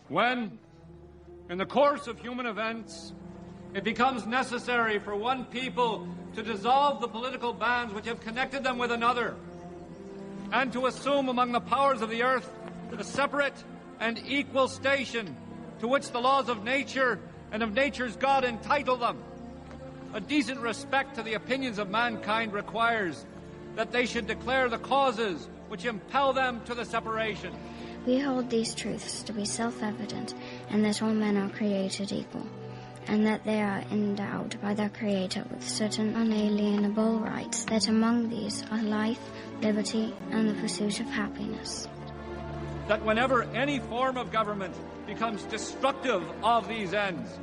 When, in the course of human events, it becomes necessary for one people to dissolve the political bands which have connected them with another, and to assume among the powers of the earth a separate and equal station to which the laws of nature and of nature's God entitle them, a decent respect to the opinions of mankind requires that they should declare the causes which impel them to the separation. We hold these truths to be self-evident, and that all men are created equal, and that they are endowed by their Creator with certain unalienable rights, that among these are life, liberty, and the pursuit of happiness. That whenever any form of government becomes destructive of these ends,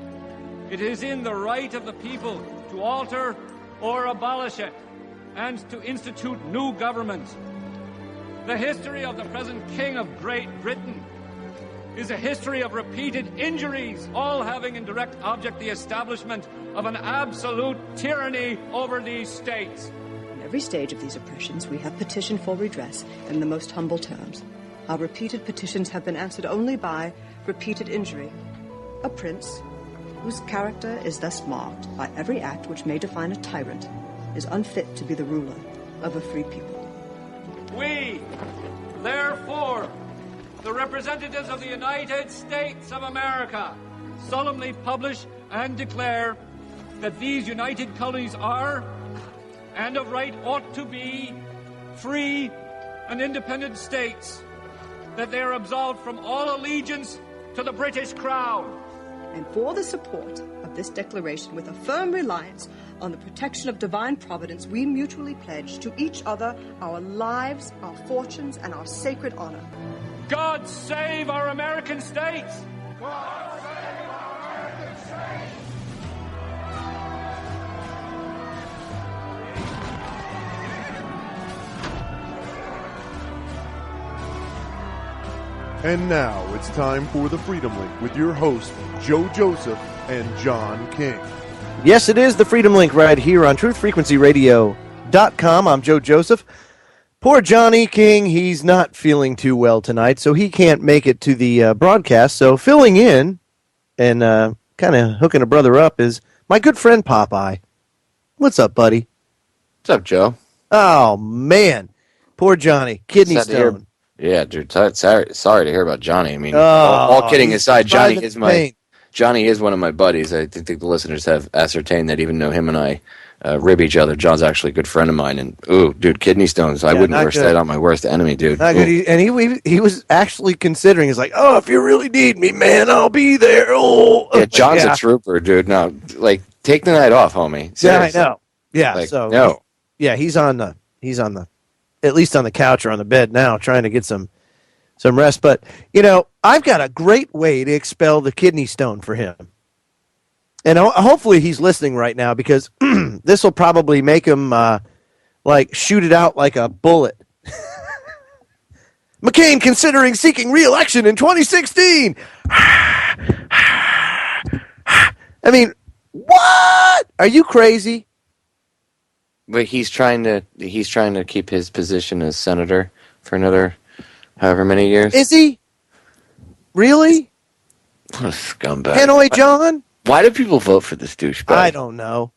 it is in the right of the people to alter or abolish it, and to institute new governments. The history of the present King of Great Britain is a history of repeated injuries, all having in direct object the establishment of an absolute tyranny over these states. In every stage of these oppressions, we have petitioned for redress in the most humble terms. Our repeated petitions have been answered only by repeated injury. A prince, whose character is thus marked by every act which may define a tyrant, is unfit to be the ruler of a free people. We, therefore, the representatives of the United States of America, solemnly publish and declare that these united colonies are, and of right ought to be, free and independent states, that they are absolved from all allegiance to the British Crown. And for the support of this declaration, with a firm reliance on the protection of divine providence, we mutually pledge to each other our lives, our fortunes, and our sacred honor. God save our American states! God save our American states! And now it's time for the Freedom Link with your hosts, Joe Joseph and John King. Yes, it is the Freedom Link right here on truthfrequencyradio.com. I'm Joe Joseph. Poor Johnny King, he's not feeling too well tonight, so he can't make it to the broadcast. So filling in and kind of hooking a brother up is my good friend Popeye. What's up, buddy? What's up, Joe? Oh, man. Poor Johnny. Kidney stone. Yeah, dude. Sorry to hear about Johnny. I mean, all kidding aside, Johnny is one of my buddies. I think the listeners have ascertained that, even though him and I rib each other, John's actually a good friend of mine. And ooh, dude, kidney stones. I wouldn't wish that on my worst enemy, dude. Not good. He was actually considering. He's like, oh, if you really need me, man, I'll be there. Oh, yeah, John's a trooper, dude. No, like, take the night off, homie. Seriously. Yeah, I know. Yeah, like, so no. He's on the at least on the couch or on the bed now, trying to get some rest. But, you know, I've got a great way to expel the kidney stone for him. And hopefully he's listening right now, because this will probably make him, shoot it out like a bullet. McCain considering seeking re-election in 2016. I mean, what? Are you crazy? But he's trying to keep his position as senator for another however many years. Is he? Really? What a scumbag. Hanoi John? Why do people vote for this douchebag? I don't know.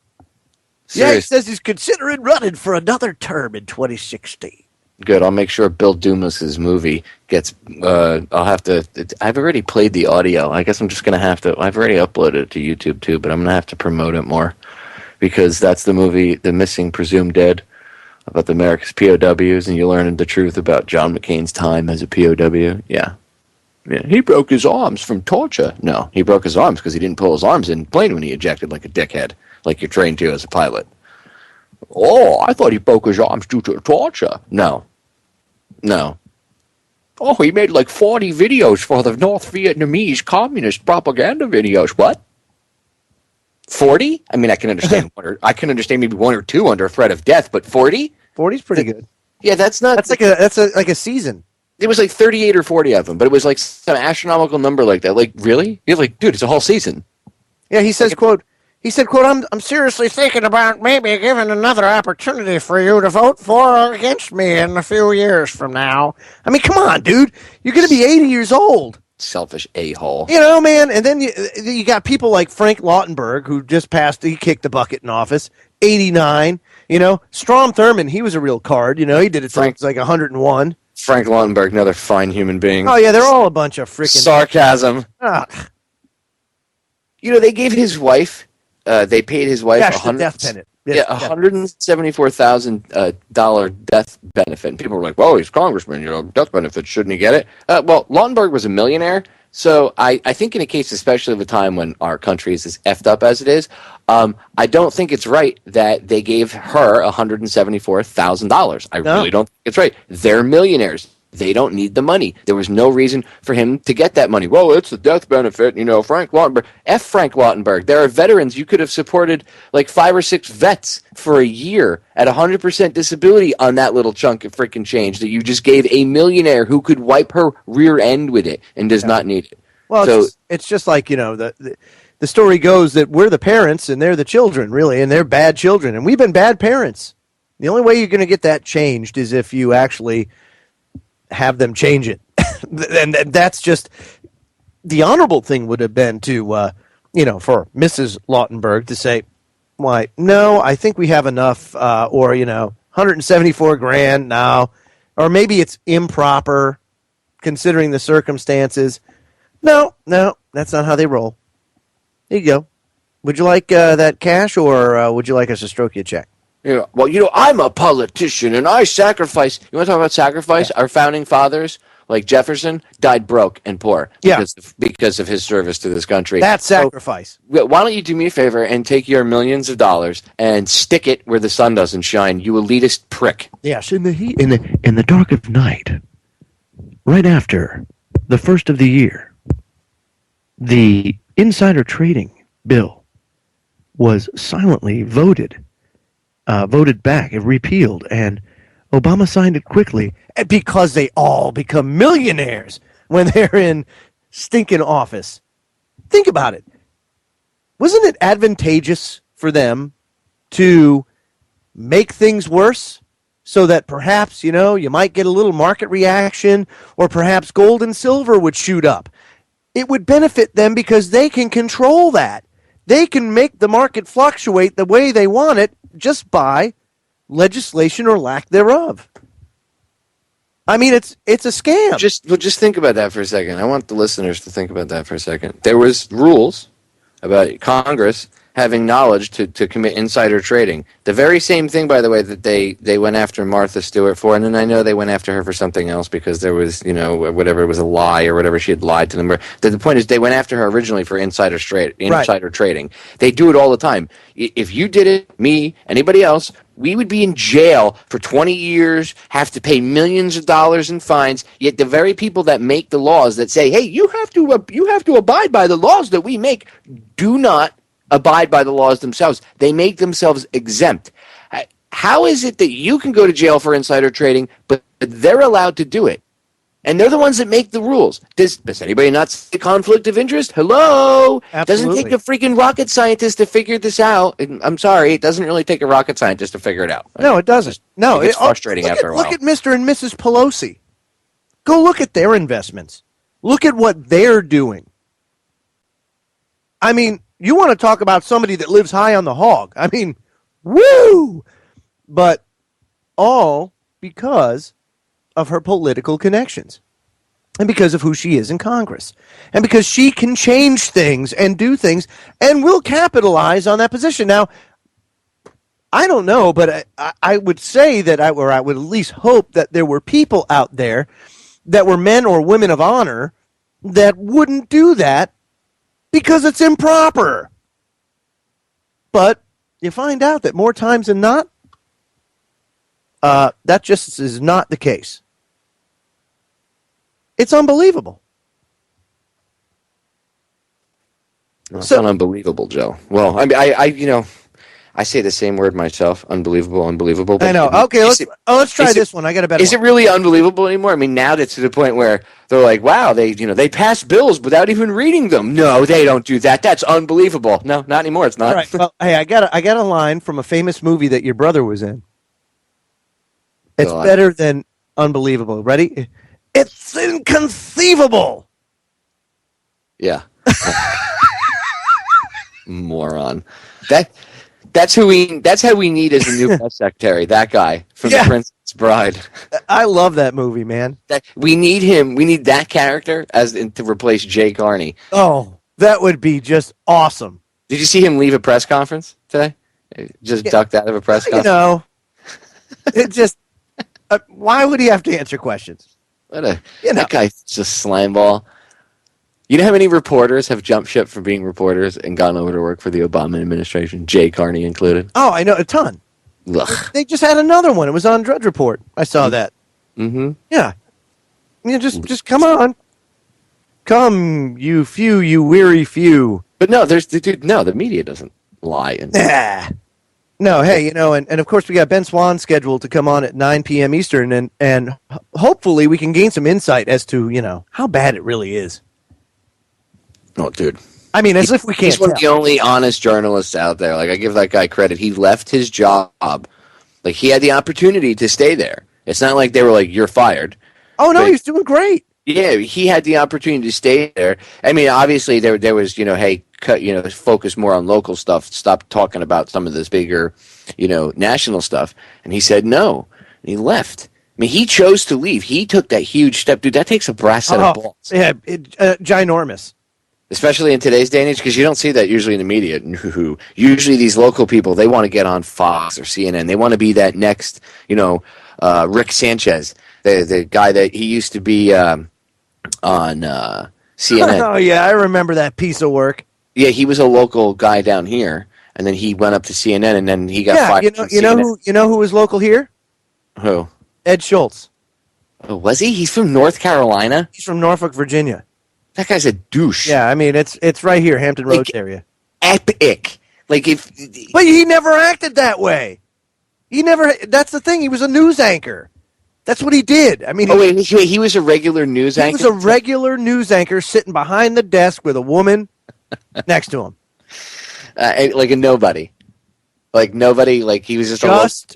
Seriously. Yeah, he says he's considering running for another term in 2016. Good. I'll make sure Bill Dumas's movie gets. I've already played the audio. I guess I'm just gonna have to. I've already uploaded it to YouTube too, but I'm gonna have to promote it more, because that's the movie, The Missing Presumed Dead, about the America's POWs, and you learn the truth about John McCain's time as a POW. Yeah. He broke his arms from torture. No, he broke his arms because he didn't pull his arms in plane when he ejected like a dickhead, like you're trained to as a pilot. Oh, I thought he broke his arms due to torture. No. Oh, he made like 40 videos for the North Vietnamese communist propaganda videos. What? 40? I mean, I can understand maybe one or two under threat of death, but 40? 40's pretty good. Yeah, that's like a season. It was like 38 or 40 of them, but it was like some astronomical number like that. Like, really? You're like, dude, it's a whole season. Yeah, he says, quote, I'm seriously thinking about maybe giving another opportunity for you to vote for or against me in a few years from now. I mean, come on, dude. You're going to be 80 years old. selfish a-hole. You know, man, and then you got people like Frank Lautenberg, who just passed, he kicked the bucket in office, 89. You know, Strom Thurmond, he was a real card. You know, he did it till he was like 101. Frank Lautenberg, another fine human being. Oh, yeah, they're all a bunch of freaking... sarcasm. Ah. You know, they gave his wife, they paid his wife death benefit. $174,000 death benefit. And people were like, well, he's congressman, you know, death benefit, shouldn't he get it? Well, Lautenberg was a millionaire, so I think in a case, especially of a time when our country is as effed up as it is, I don't think it's right that they gave her $174,000. I really don't think it's right. They're millionaires. They don't need the money. There was no reason for him to get that money. Well, it's a death benefit, you know, Frank Lautenberg. F Frank Lautenberg. There are veterans. You could have supported like 5 or 6 vets for a year at 100% disability on that little chunk of freaking change that you just gave a millionaire who could wipe her rear end with it and does not need it. Well, so, it's just like, you know, the story goes that we're the parents and they're the children, really, and they're bad children. And we've been bad parents. The only way you're going to get that changed is if you actually have them change it. And that's just the honorable thing would have been to, you know, for Mrs. Lautenberg to say, why, no, I think we have enough, or, you know, 174 grand now, or maybe it's improper considering the circumstances. No, that's not how they roll. There you go. Would you like that cash, or would you like us to stroke you a check? Yeah, well, you know, I'm a politician, and I sacrifice. You want to talk about sacrifice? Yeah. Our founding fathers, like Jefferson, died broke and poor because of his service to this country. That's sacrifice. So, why don't you do me a favor and take your millions of dollars and stick it where the sun doesn't shine, you elitist prick. Yes, in the dark of night, right after the first of the year, the insider trading bill was silently voted back and repealed, and Obama signed it quickly because they all become millionaires when they're in stinking office. Think about it. Wasn't it advantageous for them to make things worse so that perhaps, you know, you might get a little market reaction, or perhaps gold and silver would shoot up? It would benefit them because they can control that. They can make the market fluctuate the way they want it just by legislation or lack thereof. I mean, it's a scam. Just think about that for a second. I want the listeners to think about that for a second. There was rules about Congress having knowledge to commit insider trading. The very same thing, by the way, that they went after Martha Stewart for, and then I know they went after her for something else because there was, you know, whatever, it was a lie or whatever, she had lied to them. The point is they went after her originally for insider trading. They do it all the time. If you did it, me, anybody else, we would be in jail for 20 years, have to pay millions of dollars in fines, yet the very people that make the laws that say, hey, you have to abide by the laws that we make, do not abide by the laws themselves. They make themselves exempt. How is it that you can go to jail for insider trading, but they're allowed to do it? And they're the ones that make the rules. Does anybody not see the conflict of interest? Hello? Absolutely. Doesn't take a freaking rocket scientist to figure this out. I'm sorry, it doesn't really take a rocket scientist to figure it out. No, it doesn't. No, it's frustrating after a while. Look at Mr. and Mrs. Pelosi. Go look at their investments. Look at what they're doing. I mean, you want to talk about somebody that lives high on the hog. I mean, woo! But all because of her political connections and because of who she is in Congress and because she can change things and do things and will capitalize on that position. Now, I don't know, but I would say that I would at least hope that there were people out there that were men or women of honor that wouldn't do that because it's improper. But you find out that more times than not, that just is not the case. It's unbelievable. No, it's not unbelievable, Joe. Well, I mean, I say the same word myself. Unbelievable. But I know. Okay, let's try this one. I got a better one. Is it really unbelievable anymore? I mean, now that's to the point where they're like, wow, they pass bills without even reading them. No, they don't do that. That's unbelievable. No, not anymore. It's not. All right. Well, hey, I got a line from a famous movie that your brother was in. It's better than unbelievable. Ready? It's inconceivable Yeah. Moron. That's how we need as the new press secretary. That guy from The Princess Bride. I love that movie, man. We need him. We need that character to replace Jay Carney. Oh, that would be just awesome. Did you see him leave a press conference today? Just ducked out of a press conference. You know, it just. Why would he have to answer questions? That guy's just slime ball. You know how many reporters have jumped ship from being reporters and gone over to work for the Obama administration, Jay Carney included? Oh, I know, a ton. Ugh. They just had another one. It was on Drudge Report. I saw that. Mm-hmm. Yeah. Just come on. Come, you few, you weary few. But no, the media doesn't lie. No, hey, and of course we got Ben Swan scheduled to come on at 9 p.m. Eastern, and hopefully we can gain some insight as to, how bad it really is. Oh, dude. I mean, as if we can't He's one of the only honest journalists out there. Like, I give that guy credit. He left his job. Like, he had the opportunity to stay there. It's not like they were like, you're fired. Oh, no, he's doing great. Yeah, he had the opportunity to stay there. I mean, obviously, there was, hey, focus more on local stuff. Stop talking about some of this bigger, national stuff. And he said no. And he left. I mean, he chose to leave. He took that huge step. Dude, that takes a brass set of balls. Yeah, ginormous. Especially in today's day and age, because you don't see that usually in the media. Usually these local people, they want to get on Fox or CNN. They want to be that next, Rick Sanchez, the guy that he used to be on CNN. Oh, yeah, I remember that piece of work. Yeah, he was a local guy down here, and then he went up to CNN, and then he got fired from CNN. You know who was local here? Who? Ed Schultz. Oh, was he? He's from North Carolina? He's from Norfolk, Virginia. That guy's a douche. Yeah, I mean, it's right here, Hampton Roads area. Epic. But he never acted that way. That's the thing. He was a news anchor. That's what he did. I mean, he was a regular news anchor? He was a regular news anchor sitting behind the desk with a woman next to him. Like a nobody. Like nobody, like he was just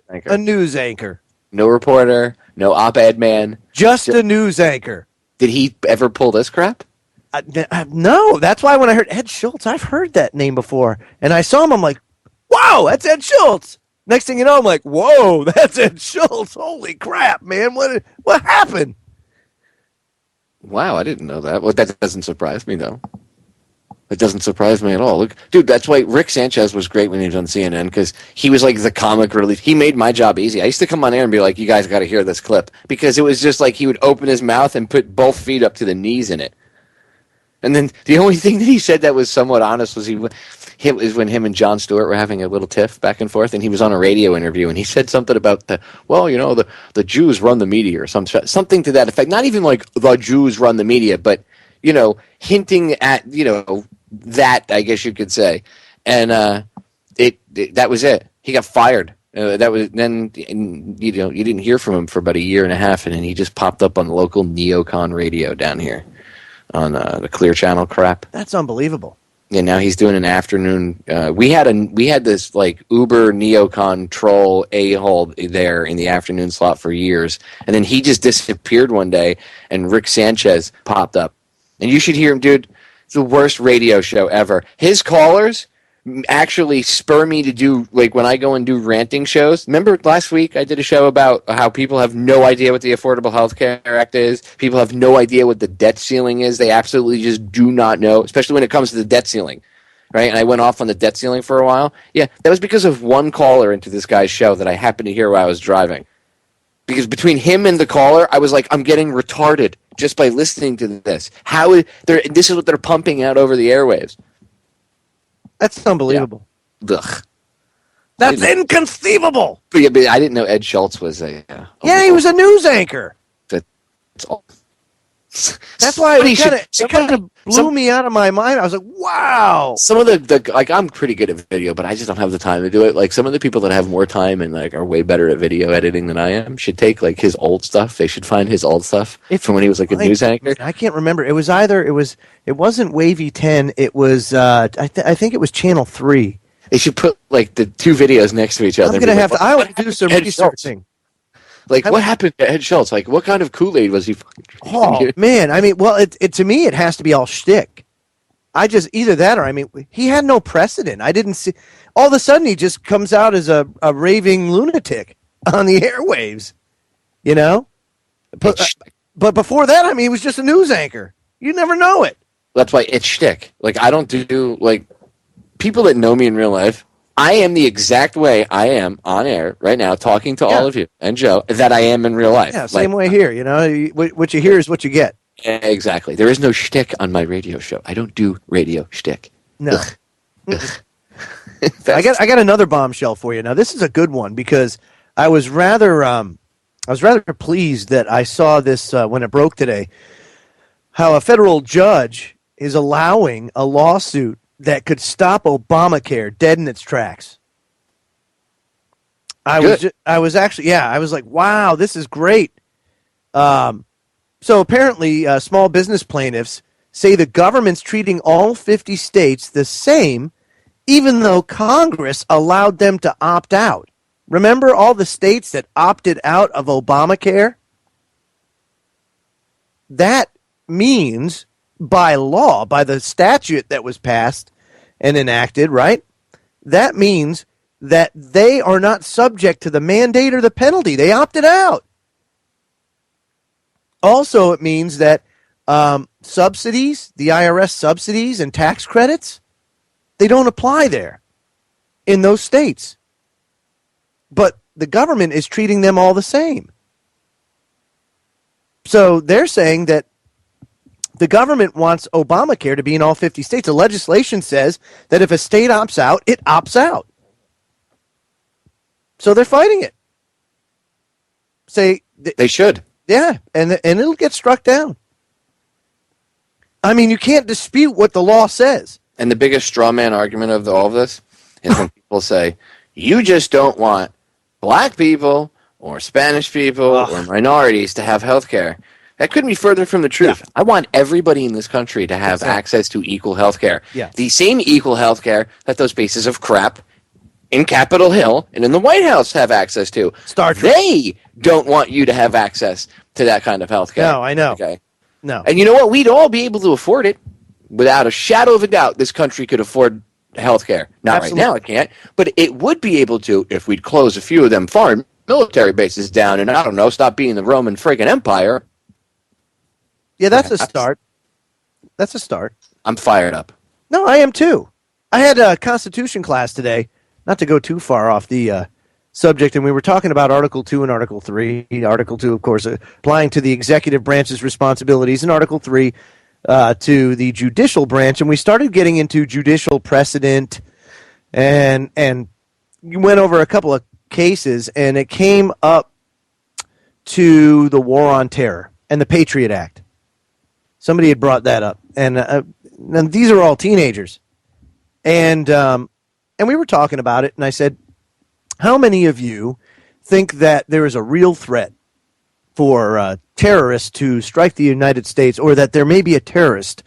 a news anchor. No reporter, no op-ed man. Just a news anchor. Did he ever pull this crap? No, that's why when I heard Ed Schultz, I've heard that name before. And I saw him, I'm like, wow, that's Ed Schultz. Next thing you know, I'm like, whoa, that's Ed Schultz. Holy crap, man. What happened? Wow, I didn't know that. Well, that doesn't surprise me, though. It doesn't surprise me at all. Look, dude, that's why Rick Sanchez was great when he was on CNN, because he was like the comic relief. He made my job easy. I used to come on air and be like, you guys got to hear this clip, because it was just like he would open his mouth and put both feet up to the knees in it. And then the only thing that he said that was somewhat honest was when him and Jon Stewart were having a little tiff back and forth, and he was on a radio interview, and he said something about the Jews run the media or something to that effect. Not even like the Jews run the media, but hinting at that, I guess you could say. And that was it. He got fired. That was then. You didn't hear from him for about a year and a half, and then he just popped up on the local neocon radio down here on the Clear Channel crap. That's unbelievable. Yeah, now he's doing an afternoon. We had this like Uber neocon troll a-hole there in the afternoon slot for years, and then he just disappeared one day, and Rick Sanchez popped up. And you should hear him, dude. It's the worst radio show ever. His callers actually spur me to do, like, when I go and do ranting shows. Remember last week I did a show about how people have no idea what the Affordable Health Care Act is. People have no idea what the debt ceiling is. They absolutely just do not know, especially when it comes to the debt ceiling, right? And I went off on the debt ceiling for a while. Yeah, that was because of one caller into this guy's show that I happened to hear while I was driving. Because between him and the caller, I was like, I'm getting retarded just by listening to this. This is what they're pumping out over the airwaves. That's unbelievable. Yeah. Ugh. That's inconceivable. But I didn't know Ed Schultz was a... he was a news anchor. That's all. That's why it kind of blew me out of my mind. I was like, wow. Some of the like, I'm pretty good at video, but I just don't have the time to do it. Like, some of the people that have more time and like are way better at video editing than I am should take like his old stuff. They should find his old stuff from when he was like a news anchor. I can't remember. It wasn't Wavy 10. It was I think it was Channel 3. They should put like the two videos next to each other. I would do some researching. Like, what happened to Ed Schultz? Like, what kind of Kool-Aid was he fucking drinking? Oh, man. I mean, well, to me, it has to be all shtick. I just either that or he had no precedent. I didn't see. All of a sudden, he just comes out as a raving lunatic on the airwaves. You know, but before that, he was just a news anchor. You never know it. That's why it's shtick. Like, I don't do, like, people that know me in real life, I am the exact way I am on air right now, talking to all of you and Joe, that I am in real life. Yeah, same way here. You know, what you hear is what you get. Exactly. There is no shtick on my radio show. I don't do radio shtick. No. I got another bombshell for you. Now, this is a good one because I was rather pleased that I saw this when it broke today. How a federal judge is allowing a lawsuit that could stop Obamacare dead in its tracks. I was like, wow, this is great. So apparently, small business plaintiffs say the government's treating all 50 states the same, even though Congress allowed them to opt out. Remember all the states that opted out of Obamacare? That means, by law, by the statute that was passed and enacted, right? That means that they are not subject to the mandate or the penalty. They opted out. Also, it means that subsidies, the IRS subsidies and tax credits, they don't apply there in those states. But the government is treating them all the same. So they're saying that the government wants Obamacare to be in all 50 states. The legislation says that if a state opts out, it opts out. So they're fighting it. They should. Yeah, and it'll get struck down. You can't dispute what the law says. And the biggest straw man argument of all of this is when people say, you just don't want black people or Spanish people or minorities to have health care. That couldn't be further from the truth. Yeah. I want everybody in this country to have access to equal health care. Yeah. The same equal health care that those pieces of crap in Capitol Hill and in the White House have access to. They don't want you to have access to that kind of health care. No, I know. Okay. No. And you know what? We'd all be able to afford it. Without a shadow of a doubt, this country could afford health care. Not Absolutely. Right now, it can't. But it would be able to if we'd close a few of them foreign military bases down and, I don't know, stop being the Roman friggin' Empire. Yeah, that's a start. That's a start. I'm fired up. No, I am too. I had a Constitution class today, not to go too far off the subject, and we were talking about Article 2 and Article 3. Article 2, of course, applying to the executive branch's responsibilities, and Article 3 to the judicial branch. And we started getting into judicial precedent, and you went over a couple of cases, and it came up to the War on Terror and the Patriot Act. Somebody had brought that up, and these are all teenagers, and we were talking about it, and I said, how many of you think that there is a real threat for terrorists to strike the United States, or that there may be a terrorist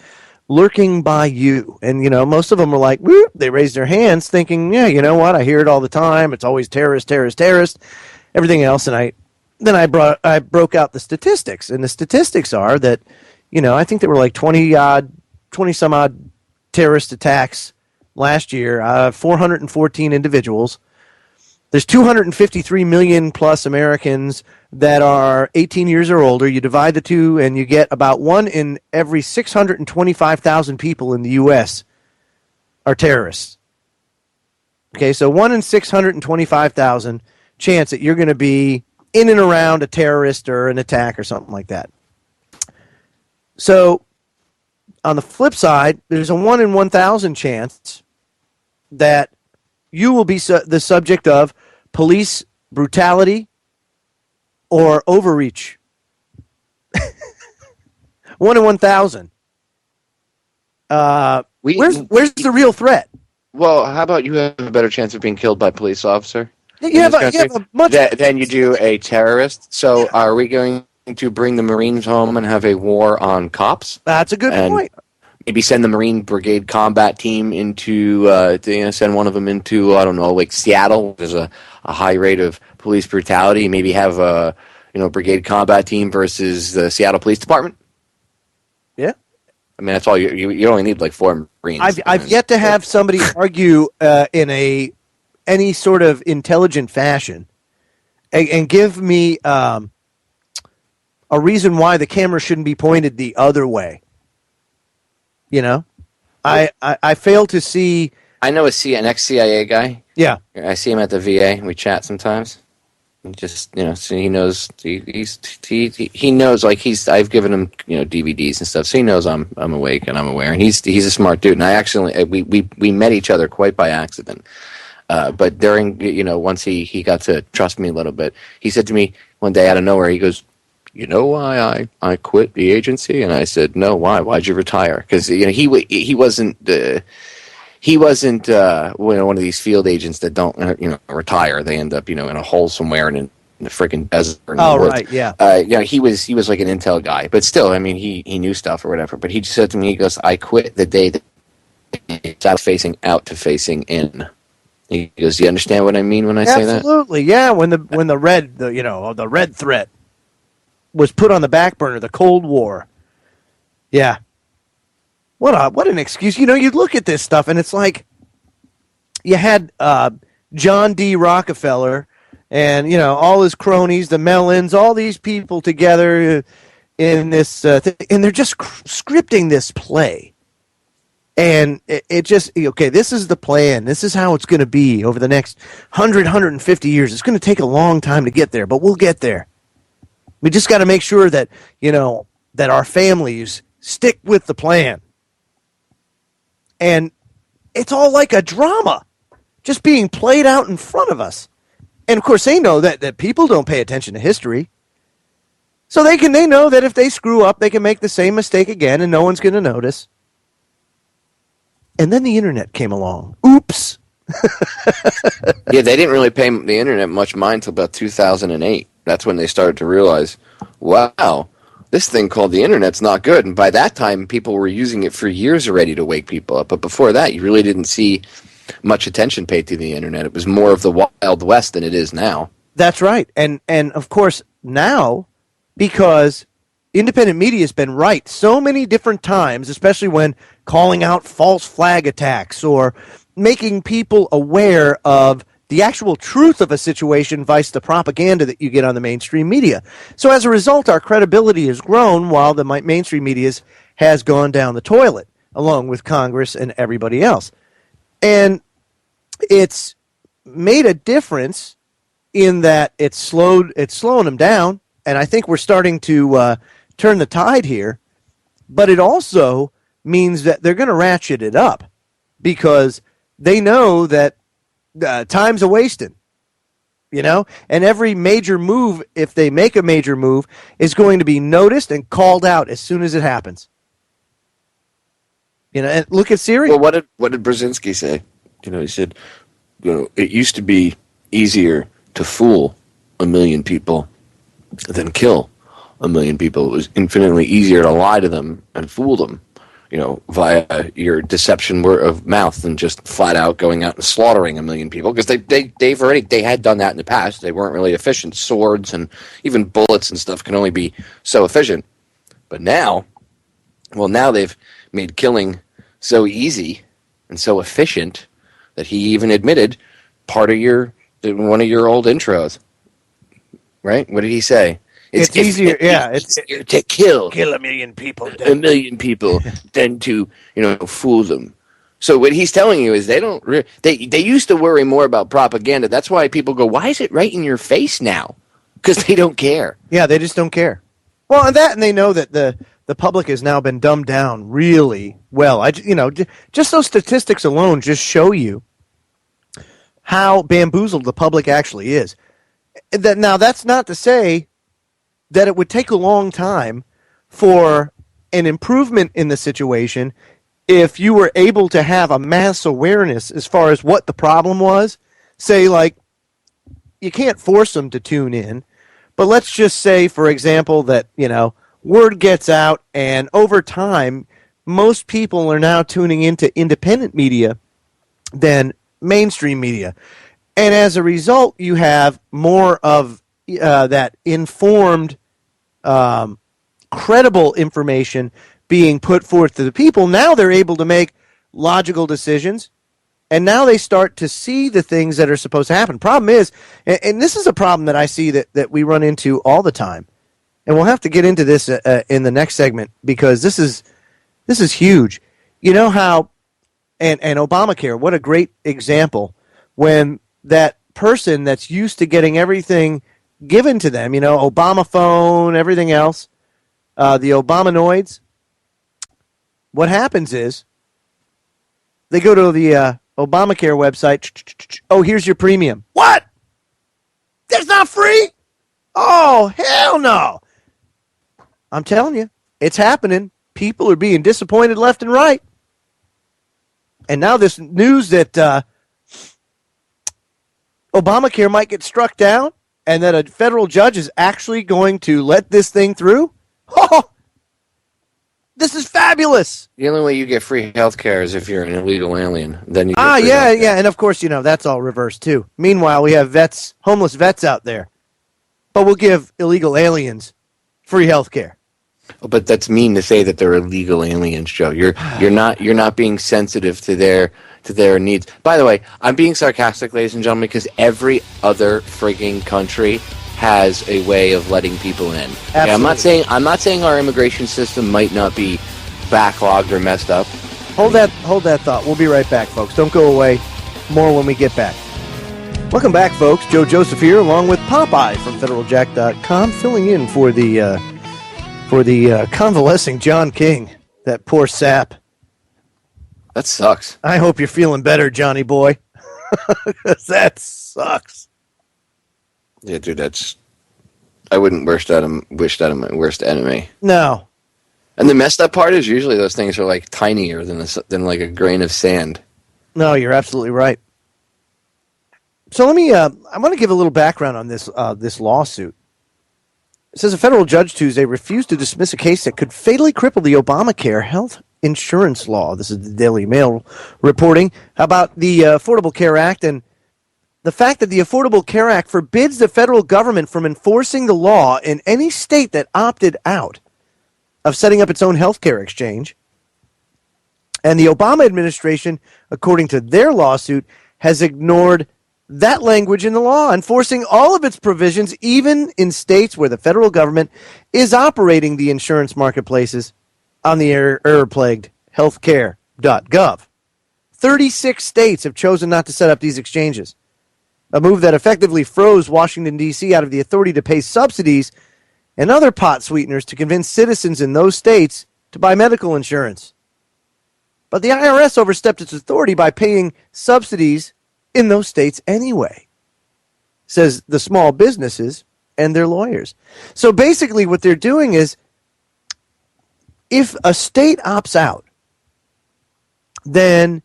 lurking by you? And, most of them were like, whoop, they raised their hands thinking, yeah, you know what? I hear it all the time. It's always terrorist, terrorist, terrorist, everything else. And I broke out the statistics, and the statistics are that, I think there were like 20 some odd terrorist attacks last year, 414 individuals. There's 253 million plus Americans that are 18 years or older. You divide the two, and you get about 1 in every 625,000 people in the U.S. are terrorists. Okay, so 1 in 625,000 chance that you're going to be in and around a terrorist or an attack or something like that. So, on the flip side, there's a 1 in 1,000 chance that you will be the subject of police brutality or overreach. 1 in 1,000. Where's the real threat? Well, how about you have a better chance of being killed by a police officer You have a much than you do a terrorist? So are we going to bring the Marines home and have a war on cops? That's a good point. Maybe send the Marine Brigade Combat Team into, send one of them into, I don't know, like Seattle. There's a high rate of police brutality. Maybe have a, Brigade Combat Team versus the Seattle Police Department. Yeah. I mean, that's all you only need like 4 Marines. I've yet to have somebody argue in any sort of intelligent fashion and give me a reason why the camera shouldn't be pointed the other way. You know, I fail to see. I know an ex-CIA guy. Yeah, I see him at the VA. We chat sometimes. Just so he knows he knows, like, I've given him DVDs and stuff, so he knows I'm awake and I'm aware, and he's a smart dude. And I actually we met each other quite by accident, but during once he got to trust me a little bit, he said to me one day out of nowhere, he goes, "You know why I quit the agency?" And I said, "No, why? Why'd you retire?" Because he wasn't. He wasn't one of these field agents that don't retire. They end up in a hole somewhere in the freaking desert. Oh, right, yeah. He was like an intel guy, but still, I mean, he knew stuff or whatever. But he just said to me, he goes, "I quit the day that it's out facing out to facing in." He goes, "Do you understand what I mean when I say that?" Absolutely, yeah. When the red threat was put on the back burner, the Cold War. Yeah. What an excuse. You look at this stuff and it's like you had John D. Rockefeller and, all his cronies, the Mellons, all these people together in this thing, and they're just scripting this play. And it just, okay, this is the plan. This is how it's going to be over the next 150 years. It's going to take a long time to get there, but we'll get there. We just got to make sure that, that our families stick with the plan. And it's all like a drama just being played out in front of us. And, of course, they know that people don't pay attention to history. So they know that if they screw up, they can make the same mistake again and no one's going to notice. And then the internet came along. Oops. Yeah, they didn't really pay the internet much mind until about 2008. That's when they started to realize, wow, this thing called the internet's not good. And by that time, people were using it for years already to wake people up. But before that, you really didn't see much attention paid to the internet. It was more of the Wild West than it is now. That's right. And of course, now, because independent media has been right so many different times, especially when calling out false flag attacks or making people aware of the actual truth of a situation vice the propaganda that you get on the mainstream media. So as a result, our credibility has grown while the mainstream media has gone down the toilet, along with Congress and everybody else. And it's made a difference in that it's slowing them down, and I think we're starting to turn the tide here. But it also means that they're going to ratchet it up because they know that time's a wasting, and every major move, if they make a major move, is going to be noticed and called out as soon as it happens. And look at Syria. Well, what did Brzezinski say? He said, it used to be easier to fool 1 million people than kill 1 million people. It was infinitely easier to lie to them and fool them, via your deception word of mouth than just flat out going out and slaughtering 1 million people, because they had done that in the past. They weren't really efficient. Swords and even bullets and stuff can only be so efficient. But now they've made killing so easy and so efficient that he even admitted one of your old intros, right? What did he say? It's easier, it's easier to kill 1 million people, than to fool them. So what he's telling you is they used to worry more about propaganda. That's why people go, why is it right in your face now? Because they don't care. Yeah, they just don't care. Well, and they know that the public has now been dumbed down really well. Just those statistics alone just show you how bamboozled the public actually is. Now, that's not to say that it would take a long time for an improvement in the situation if you were able to have a mass awareness as far as what the problem was. Say, like, you can't force them to tune in, but let's just say, for example, that, word gets out, and over time, most people are now tuning into independent media than mainstream media. And as a result, you have more of that informed, credible information being put forth to the people, now they're able to make logical decisions, and now they start to see the things that are supposed to happen. Problem is, and this is a problem that I see that we run into all the time, and we'll have to get into this in the next segment, because this is huge. You know how, and Obamacare, what a great example, when that person that's used to getting everything given to them, Obama phone, everything else, the Obamanoids, what happens is they go to the Obamacare website. Oh, here's your premium. What? That's not free? Oh, hell no. I'm telling you, it's happening. People are being disappointed left and right. And now this news that Obamacare might get struck down and that a federal judge is actually going to let this thing through. Oh, this is fabulous. The only way you get free health care is if you're an illegal alien. Then you get free yeah. healthcare. And of course, that's all reversed too. Meanwhile, we have homeless vets out there. But we'll give illegal aliens free health care. But that's mean to say that they're illegal aliens, Joe. You're not being sensitive to their needs. By the way, I'm being sarcastic, ladies and gentlemen, because every other freaking country has a way of letting people in. Okay, I'm not saying our immigration system might not be backlogged or messed up. Hold that thought. We'll be right back, folks. Don't go away. More when we get back. Welcome back, folks. Joe Joseph here, along with Popeye from FederalJack.com, filling in for the convalescing John King. That poor sap. That sucks. I hope you're feeling better, Johnny boy. 'Cause that sucks. Yeah, dude, I wouldn't wish that on my worst enemy. No. And the messed up part is usually those things are like tinier than like a grain of sand. No, you're absolutely right. So let me. I want to give a little background on this lawsuit. It says a federal judge Tuesday refused to dismiss a case that could fatally cripple the Obamacare health insurance law. This is the Daily Mail reporting about the Affordable Care Act and the fact that the Affordable Care Act forbids the federal government from enforcing the law in any state that opted out of setting up its own health care exchange. And the Obama administration, according to their lawsuit, has ignored that language in the law, enforcing all of its provisions, even in states where the federal government is operating the insurance marketplaces on the error-plagued healthcare.gov. 36 states have chosen not to set up these exchanges, a move that effectively froze Washington, D.C. out of the authority to pay subsidies and other pot sweeteners to convince citizens in those states to buy medical insurance. But the IRS overstepped its authority by paying subsidies in those states anyway, says the small businesses and their lawyers. So basically what they're doing is, if a state opts out, then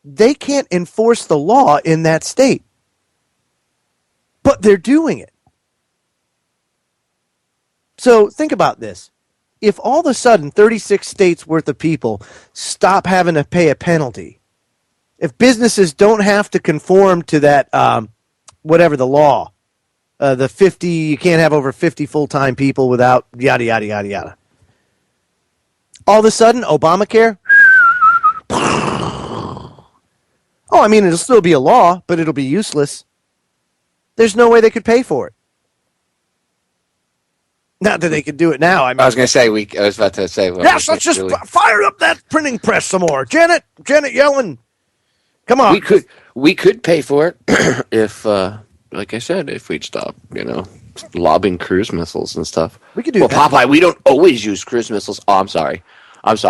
they can't enforce the law in that state. But they're doing it. So think about this. If all of a sudden 36 states worth of people stop having to pay a penalty, if businesses don't have to conform to that, whatever the law, the 50, you can't have over 50 full-time people without yada, yada, yada, yada. All of a sudden, Obamacare, oh, I mean, it'll still be a law, but it'll be useless. There's no way they could pay for it. Not that they could do it now. I was going to say, I was about to say. Well, yes, let's just fire up that printing press some more. Janet Yellen. Come on. We could pay for it if, like I said, if we'd stop, lobbing cruise missiles and stuff. We could do that. Well, Popeye, we don't always use cruise missiles. Oh, I'm sorry. Let's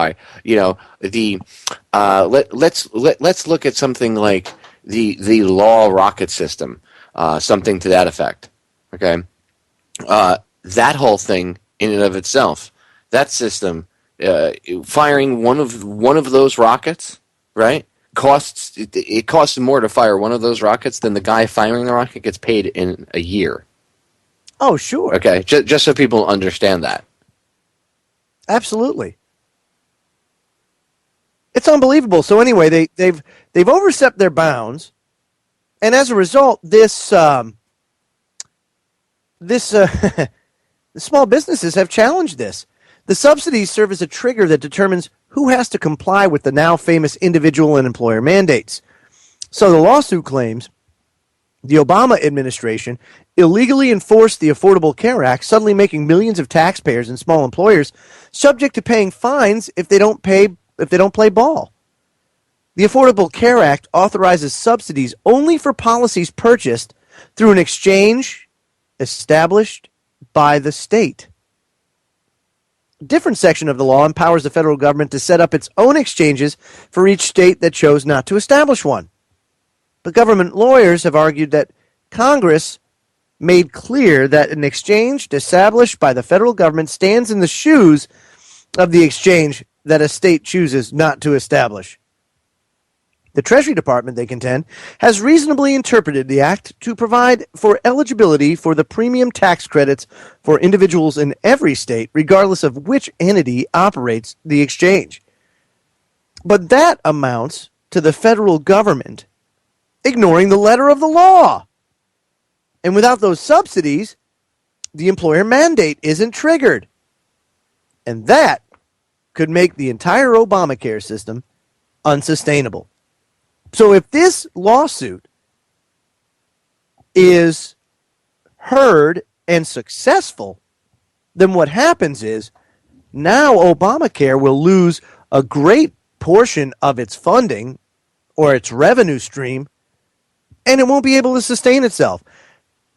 look at something like the law rocket system, something to that effect. Okay, that whole thing in and of itself, that system, firing one of those rockets, right? It costs more to fire one of those rockets than the guy firing the rocket gets paid in a year. Oh, sure. Okay, just so people understand that. Absolutely. It's unbelievable. So anyway, they've overstepped their bounds, and as a result, the small businesses have challenged this. The subsidies serve as a trigger that determines who has to comply with the now famous individual and employer mandates. So the lawsuit claims the Obama administration illegally enforced the Affordable Care Act, suddenly making millions of taxpayers and small employers subject to paying fines if they don't play ball. The Affordable Care Act authorizes subsidies only for policies purchased through an exchange established by the state. A different section of the law empowers the federal government to set up its own exchanges for each state that chose not to establish one. But government lawyers have argued that Congress made clear that an exchange established by the federal government stands in the shoes of the exchange that a state chooses not to establish. The Treasury Department, they contend, has reasonably interpreted the act to provide for eligibility for the premium tax credits for individuals in every state, regardless of which entity operates the exchange. But that amounts to the federal government ignoring the letter of the law. And without those subsidies, the employer mandate isn't triggered. And that could make the entire Obamacare system unsustainable. So if this lawsuit is heard and successful, then what happens is now Obamacare will lose a great portion of its funding or its revenue stream, and it won't be able to sustain itself.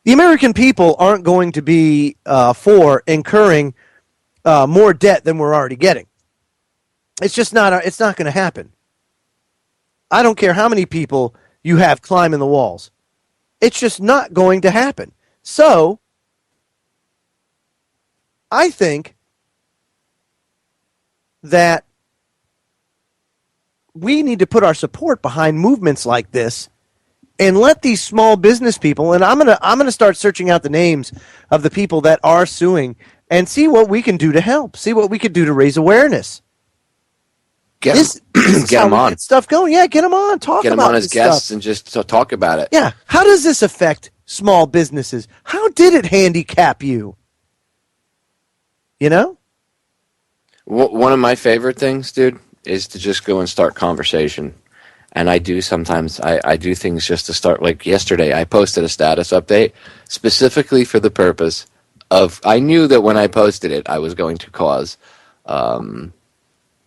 The American people aren't going to be for incurring more debt than we're already getting. It's just not. It's not going to happen. I don't care how many people you have climbing the walls. It's just not going to happen. So, I think that we need to put our support behind movements like this and let these small business people, and I'm gonna start searching out the names of the people that are suing and see what we can do to help, see what we could do to raise awareness. Get them on. Get stuff going. Yeah, get them on. Get them on as guests and just talk about it. Yeah. How does this affect small businesses? How did it handicap you? You know? One of my favorite things, dude, is to just go and start conversation. And I do sometimes, I do things just to start. Like yesterday, I posted a status update specifically for the purpose of, I knew that when I posted it, I was going to cause,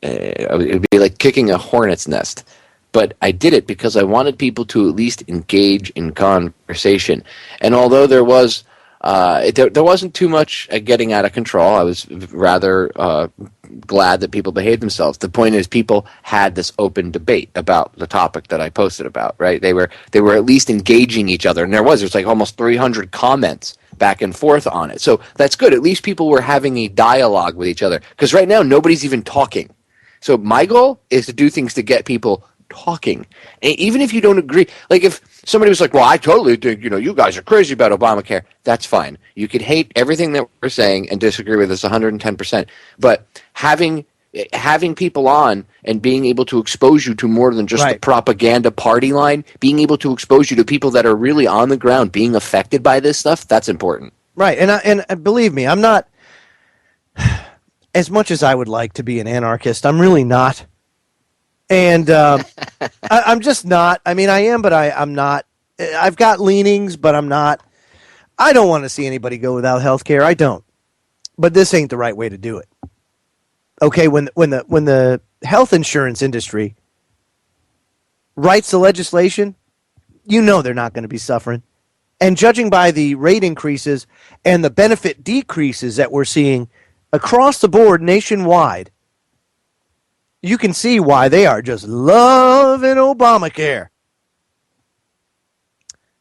it would be like kicking a hornet's nest. But I did it because I wanted people to at least engage in conversation. And although there was, there wasn't too much getting out of control, I was rather glad that people behaved themselves. The point is, people had this open debate about the topic that I posted about, right? They were at least engaging each other. And there's like almost 300 comments back and forth on it. So that's good. At least people were having a dialogue with each other. Because right now, nobody's even talking. So my goal is to do things to get people talking. And even if you don't agree, like if somebody was like, well, I totally think, you guys are crazy about Obamacare, that's fine. You could hate everything that we're saying and disagree with us 110%. But having people on and being able to expose you to more than just the propaganda party line, being able to expose you to people that are really on the ground being affected by this stuff, that's important. Right. And believe me, I'm not, as much as I would like to be an anarchist, I'm really not. And I'm just not. I mean, I am, but I'm not. I've got leanings, but I'm not. I don't want to see anybody go without health care. I don't. But this ain't the right way to do it. Okay, when the health insurance industry writes the legislation, they're not going to be suffering. And judging by the rate increases and the benefit decreases that we're seeing across the board nationwide, you can see why they are just loving Obamacare.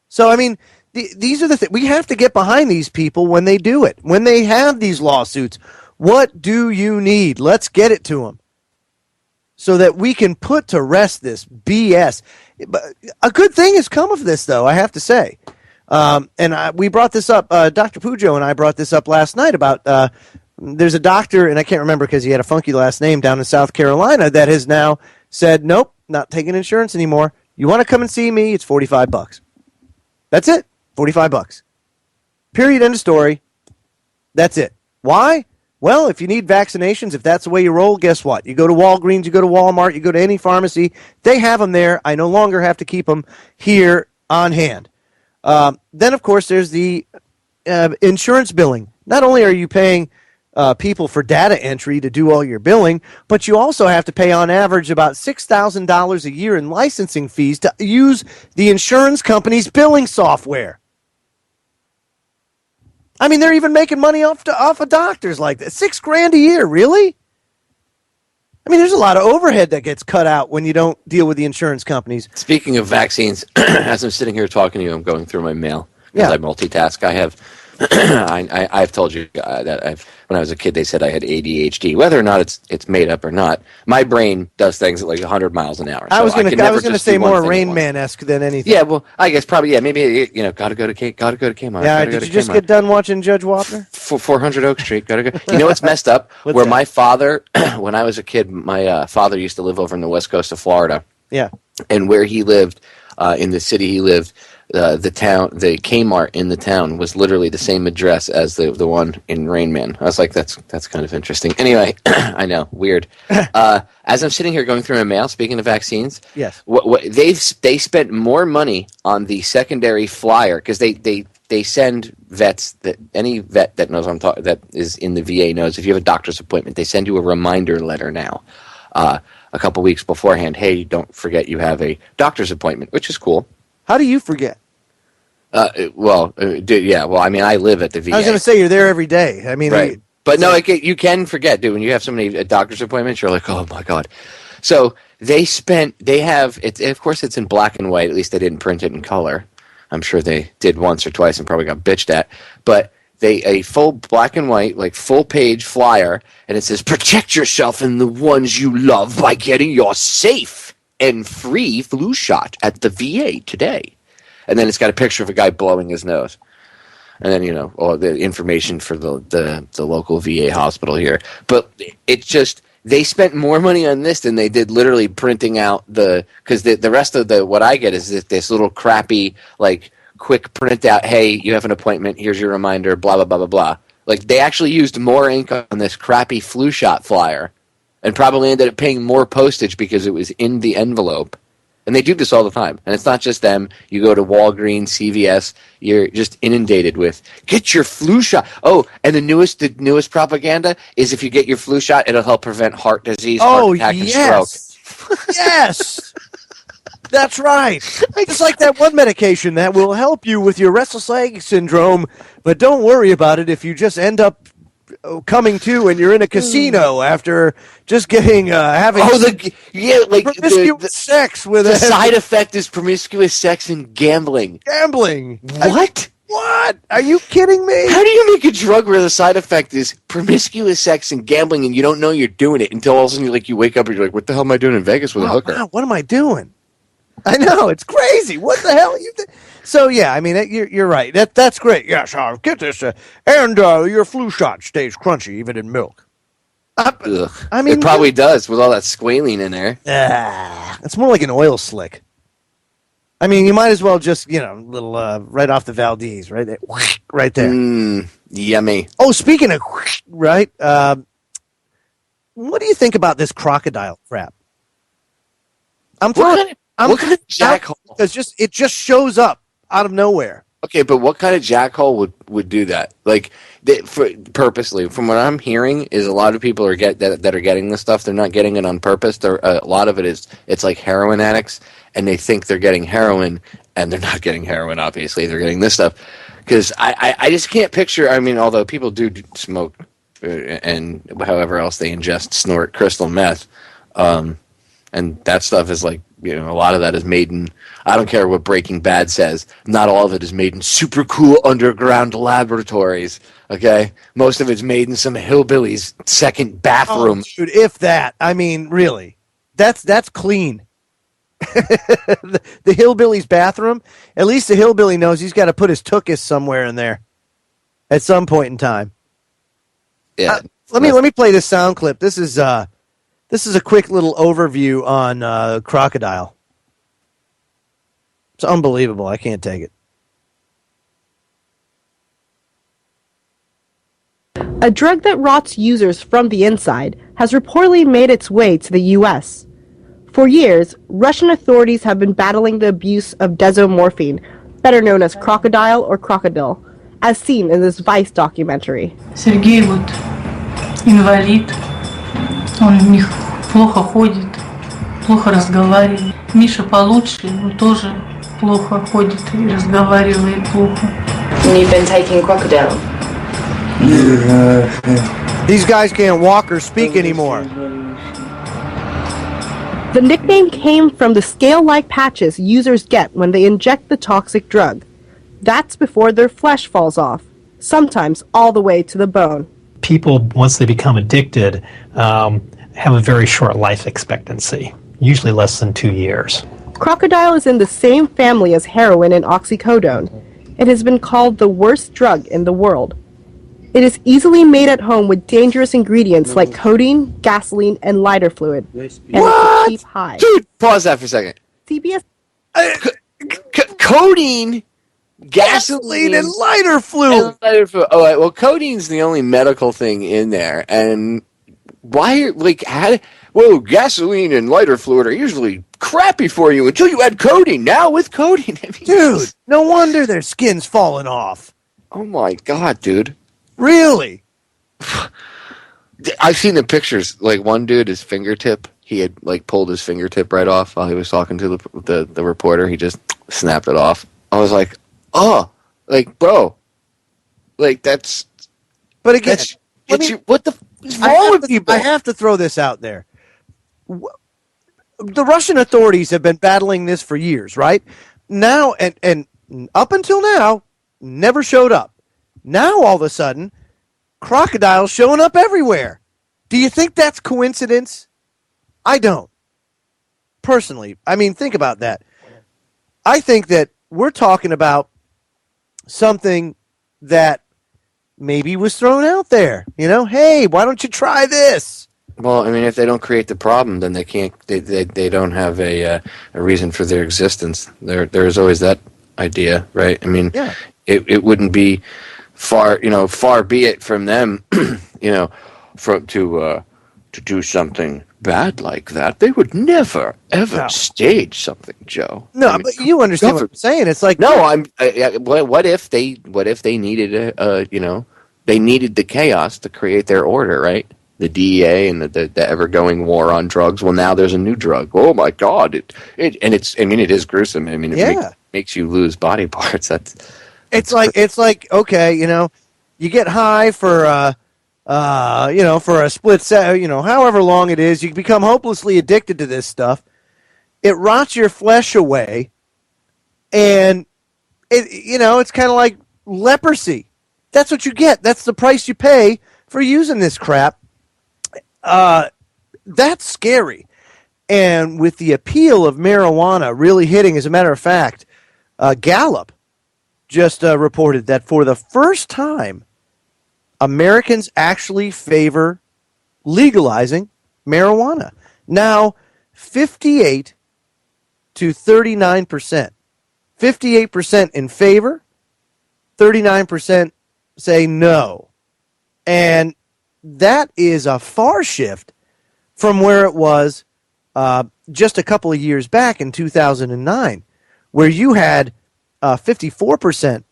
So, I mean, these are the things. We have to get behind these people when they do it. When they have these lawsuits, what do you need? Let's get it to them so that we can put to rest this BS. A good thing has come of this, though, I have to say. We brought this up, Dr. Pujo and I brought this up last night about there's a doctor, and I can't remember because he had a funky last name, down in South Carolina that has now said, nope, not taking insurance anymore. You want to come and see me? It's $45. That's it. $45. Period. End of story. That's it. Why? Well, if you need vaccinations, if that's the way you roll, guess what? You go to Walgreens, you go to Walmart, you go to any pharmacy. They have them there. I no longer have to keep them here on hand. Then, of course, there's the insurance billing. Not only are you paying people for data entry to do all your billing, but you also have to pay on average about $6,000 a year in licensing fees to use the insurance company's billing software. I mean, they're even making money off of doctors like that. $6,000 a year, really? I mean, there's a lot of overhead that gets cut out when you don't deal with the insurance companies. Speaking of vaccines, as I'm sitting here talking to you, I'm going through my mail because I multitask. I have, I've told you that when I was a kid, they said I had ADHD. Whether or not it's made up or not, my brain does things at like 100 miles an hour. So I was going to say more Rain Man-esque than anything. Yeah, well, I guess probably, maybe, gotta go to Kmart. Yeah, did you just get done watching Judge Wapner? 400 Oak Street, gotta go. You know what's messed up? Where my father, when I was a kid, my father used to live over in the west coast of Florida. Yeah. And where he lived, in the city he lived, the Kmart in the town was literally the same address as the one in Rain Man. I was like, that's kind of interesting. Anyway, I know, weird. As I'm sitting here going through my mail, speaking of vaccines, yes, they spent more money on the secondary flyer because they send vets, that any vet that knows what I'm talking, that is in the VA knows, if you have a doctor's appointment, they send you a reminder letter now. A couple weeks beforehand, hey, don't forget you have a doctor's appointment, which is cool. How do you forget? Well, I mean, I live at the VA. I was going to say, you're there every day. I mean, right. But no, you can forget, dude. When you have so many doctor's appointments, you're like, oh my God. So of course it's in black and white. At least they didn't print it in color. I'm sure they did once or twice and probably got bitched at. But a full black and white, like full page flyer, and it says, protect yourself and the ones you love by getting your safe and free flu shot at the VA today. And then it's got a picture of a guy blowing his nose. And then, all the information for the local VA hospital here. But it just, they spent more money on this than they did literally printing out because the rest of what I get is this little crappy, like, quick printout, hey, you have an appointment, here's your reminder, blah, blah, blah, blah, blah. Like, they actually used more ink on this crappy flu shot flyer and probably ended up paying more postage because it was in the envelope. And they do this all the time. And it's not just them. You go to Walgreens, CVS, you're just inundated with, get your flu shot. Oh, and the newest propaganda is if you get your flu shot, it'll help prevent heart disease, heart attack, and stroke. Yes! That's right. It's like that one medication that will help you with your restless leg syndrome, but don't worry about it if you just end up coming to and you're in a casino after just getting promiscuous sex with the side effect is promiscuous sex and gambling. What? What? Are you kidding me? How do you make a drug where the side effect is promiscuous sex and gambling and you don't know you're doing it until all of a sudden you wake up and you're like, what the hell am I doing in Vegas with a hooker? Wow, what am I doing? I know, it's crazy. What the hell are you doing? So, yeah, I mean, you're right. That's great. Yes, I'll get this. And your flu shot stays crunchy even in milk. I mean, it probably does with all that squalene in there. It's more like an oil slick. I mean, you might as well just, little right off the Valdez, right there. Right there. Yummy. Oh, speaking of, right, what do you think about this crocodile crap? What kind of jackhole? Because it just shows up out of nowhere. Okay, but what kind of jackhole would do that? Like, purposely, from what I'm hearing, is a lot of people that are getting this stuff. They're not getting it on purpose. A lot of it's like heroin addicts, and they think they're getting heroin, and they're not getting heroin. Obviously, they're getting this stuff. Because I just can't picture. I mean, although people do smoke and however else they ingest, snort crystal meth, and that stuff is like. A lot of that is made in, I don't care what Breaking Bad says, not all of it is made in super cool underground laboratories, okay? Most of it's made in some hillbilly's second bathroom. Oh, dude, if that. I mean, really. That's clean. the hillbilly's bathroom, at least the hillbilly knows he's got to put his tuchus somewhere in there at some point in time. Yeah. Let me play this sound clip. This is a quick little overview on Crocodile. It's unbelievable. I can't take it. A drug that rots users from the inside has reportedly made its way to the U.S. For years, Russian authorities have been battling the abuse of desomorphine, better known as Krokodil or Krokodil, as seen in this Vice documentary. Сергей вот инвалид, он плохо ходит, плохо разговаривает. Миша получше, но тоже плохо ходит и разговаривает плохо. And you've been taking Krokodil? These guys can't walk or speak anymore. The nickname came from the scale-like patches users get when they inject the toxic drug. That's before their flesh falls off, sometimes all the way to the bone. People, once they become addicted, have a very short life expectancy, usually less than 2 years. Krokodil is in the same family as heroin and oxycodone. It has been called the worst drug in the world. It is easily made at home with dangerous ingredients like codeine, gasoline, and lighter fluid. And it's a cheap high. Dude, pause that for a second. CBS... Codeine, gasoline, and lighter fluid. Oh, well, codeine's the only medical thing in there. And why, gasoline and lighter fluid are usually crappy for you until you add codeine. Now with codeine, I mean, dude, no wonder their skin's falling off. Oh my God, dude. Really? I've seen the pictures. Like one dude, his fingertip, he had pulled his fingertip right off while he was talking to the reporter. He just snapped it off. I was like, oh, bro, that's. But again, what the is wrong with people? I have to throw this out there. The Russian authorities have been battling this for years, right? Now and up until now, never showed up. Now, all of a sudden, Krokodil's showing up everywhere. Do you think that's coincidence? I don't. Personally. I mean, think about that. I think that we're talking about something that maybe was thrown out there. You know, hey, why don't you try this? Well, I mean, if they don't create the problem, then they can't. They don't have a reason for their existence. There's always that idea, right? I mean, yeah. It wouldn't be far be it from them, to do something bad like that. They would never ever stage something, Joe. No, I mean, but you understand what I'm saying. It's like what if they needed they needed the chaos to create their order, right? The DEA and the ever-going war on drugs. Well, now there's a new drug. Oh my God! It is gruesome. I mean, it makes you lose body parts. It's like okay, you get high for for a split set, however long it is, you become hopelessly addicted to this stuff. It rots your flesh away, and it's kind of like leprosy. That's what you get. That's the price you pay for using this crap. That's scary. And with the appeal of marijuana really hitting, as a matter of fact, Gallup just reported that for the first time, Americans actually favor legalizing marijuana. Now, 58 to 39%. 58% in favor, 39% say no. And that is a far shift from where it was just a couple of years back in 2009, where you had 54%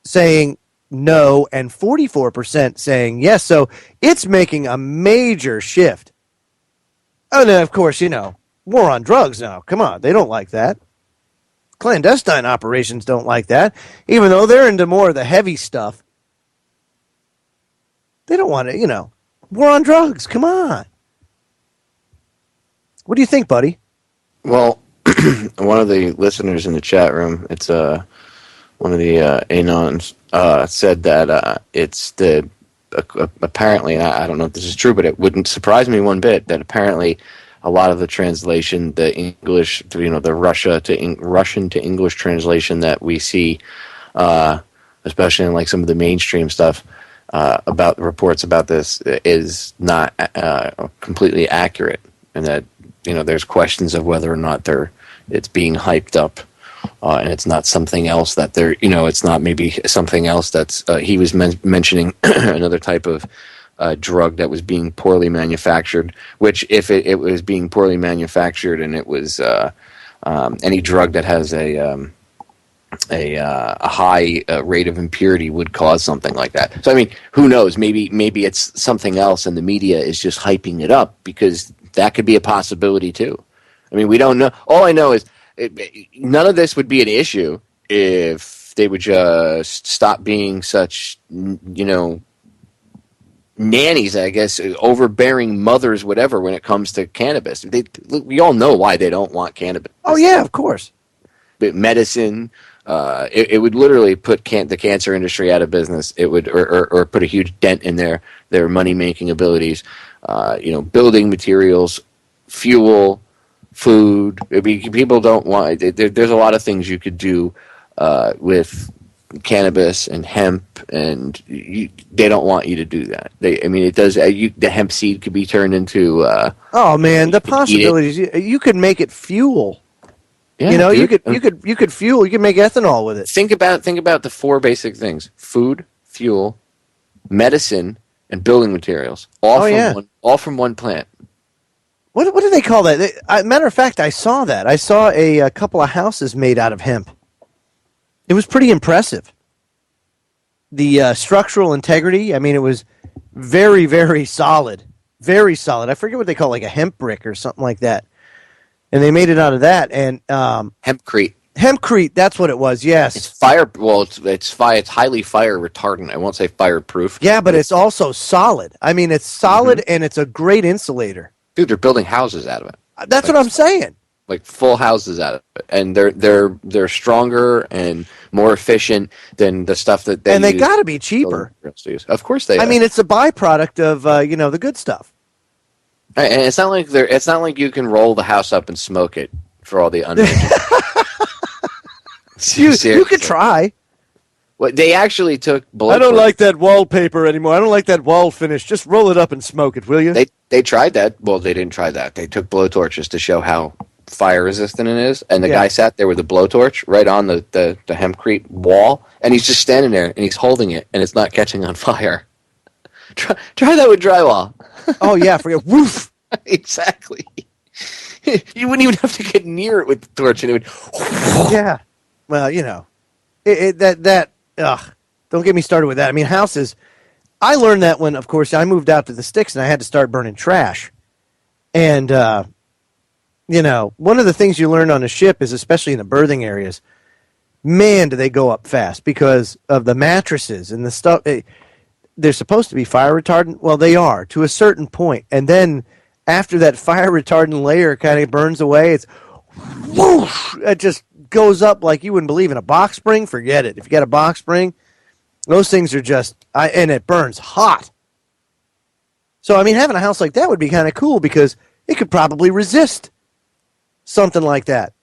saying no and 44% saying yes. So it's making a major shift. And then, of course, war on drugs now. Come on, they don't like that. Clandestine operations don't like that. Even though they're into more of the heavy stuff, they don't want to, war on drugs. Come on. What do you think, buddy? Well, one of the listeners in the chat room, it's one of the Anons, said that it's apparently, I don't know if this is true, but it wouldn't surprise me one bit, that apparently a lot of the translation, the English, the Russian to English translation that we see, especially in some of the mainstream stuff, about reports about this, is not completely accurate, and that there's questions of whether or not it's being hyped up and it's not something else that they're, it's not maybe something else that's, he was mentioning another type of drug that was being poorly manufactured, which if it was being poorly manufactured and it was any drug that has a high rate of impurity would cause something like that. So, I mean, who knows? Maybe it's something else and the media is just hyping it up, because that could be a possibility too. I mean, we don't know. All I know is none of this would be an issue if they would just stop being such, nannies, I guess, overbearing mothers, whatever, when it comes to cannabis. We all know why they don't want cannabis. Oh, yeah, of course. But medicine, it would literally put the cancer industry out of business. It would, or put a huge dent in their money-making abilities. Building materials, fuel, food. I mean, people don't want. There's a lot of things you could do with cannabis and hemp, and they don't want you to do that. It does. The hemp seed could be turned into. Oh man, the possibilities! You could make it fuel. Yeah, you could fuel. You could make ethanol with it. Think about the four basic things: food, fuel, medicine, and building materials. All from one plant. What do they call that? Matter of fact, I saw that. I saw a couple of houses made out of hemp. It was pretty impressive. The structural integrity, it was very, very solid. Very solid. I forget what they call it, like a hemp brick or something like that. And they made it out of that. And hempcrete. Hempcrete, that's what it was, yes. It's fire. Well, it's highly fire retardant. I won't say fireproof. Yeah, but it's also solid. It's solid, and it's a great insulator. Dude, they're building houses out of it. That's what I'm saying. Like full houses out of it, and they're stronger and more efficient than the stuff that they. And they got to be cheaper. Of course they. It's a byproduct of the good stuff. And it's not like you can roll the house up and smoke it for all the unmentioned. you could try. Well, they actually took. I don't like that wallpaper anymore. I don't like that wall finish. Just roll it up and smoke it, will you? They tried that. Well, they didn't try that. They took blowtorches to show how fire resistant it is, and the guy sat there with a blowtorch right on the hempcrete wall, and he's just standing there and he's holding it, and it's not catching on fire. Try that with drywall. Oh yeah, forget woof. Exactly. You wouldn't even have to get near it with the torch, and it would. Yeah. Well, don't get me started with that. Houses. I learned that when, of course, I moved out to the sticks and I had to start burning trash. And, one of the things you learn on a ship is, especially in the berthing areas, man, do they go up fast because of the mattresses and the stuff. They're supposed to be fire retardant. Well, they are to a certain point. And then after that fire retardant layer kind of burns away, it's whoosh, it just goes up like you wouldn't believe. In a box spring, forget it. If you got a box spring, those things are just, and it burns hot. So, having a house like that would be kind of cool because it could probably resist something like that.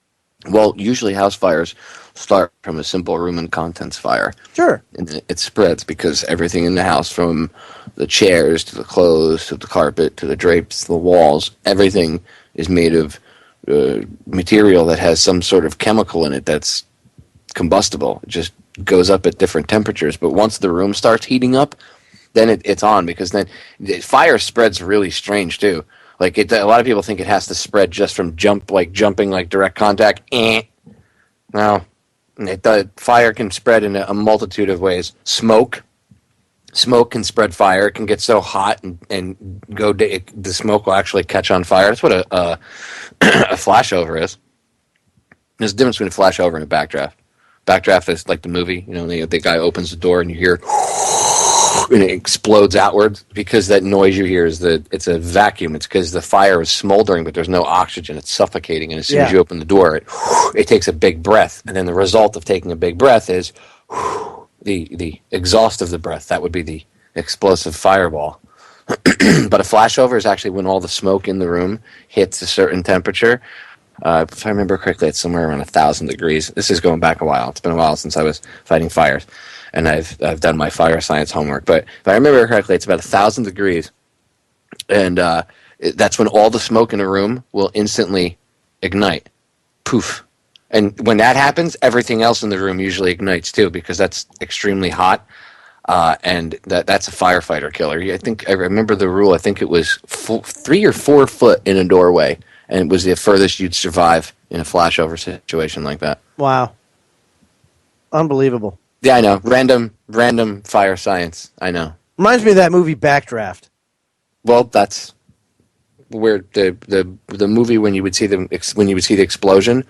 Well, usually house fires start from a simple room and contents fire. Sure. And it spreads because everything in the house, from the chairs to the clothes to the carpet to the drapes to the walls, everything is made of material that has some sort of chemical in it that's combustible. It just goes up at different temperatures. But once the room starts heating up, then it's on, because then fire spreads really strange too. Like a lot of people think it has to spread just from jumping like direct contact. No, fire can spread in a multitude of ways. Smoke can spread fire. It can get so hot and the smoke will actually catch on fire. That's what a flashover is. There's a difference between a flashover and a backdraft. Backdraft is like the movie, the guy opens the door and you hear, and it explodes outwards, because that noise you hear it's a vacuum. It's because the fire is smoldering, but there's no oxygen. It's suffocating, and as soon as you open the door, it takes a big breath, and then the result of taking a big breath is the exhaust of the breath. That would be the explosive fireball. But a flashover is actually when all the smoke in the room hits a certain temperature. If I remember correctly, it's somewhere around 1,000 degrees. This is going back a while. It's been a while since I was fighting fires, and I've done my fire science homework. But if I remember correctly, it's about 1,000 degrees, and that's when all the smoke in a room will instantly ignite, poof, And when that happens, everything else in the room usually ignites too, because that's extremely hot. And that's a firefighter killer. I think I remember the rule. I think it was 3 or 4 foot in a doorway, and it was the furthest you'd survive in a flashover situation like that. Wow. Unbelievable. Yeah, I know. Random fire science. I know. Reminds me of that movie Backdraft. Well, that's where the movie when you would see the explosion.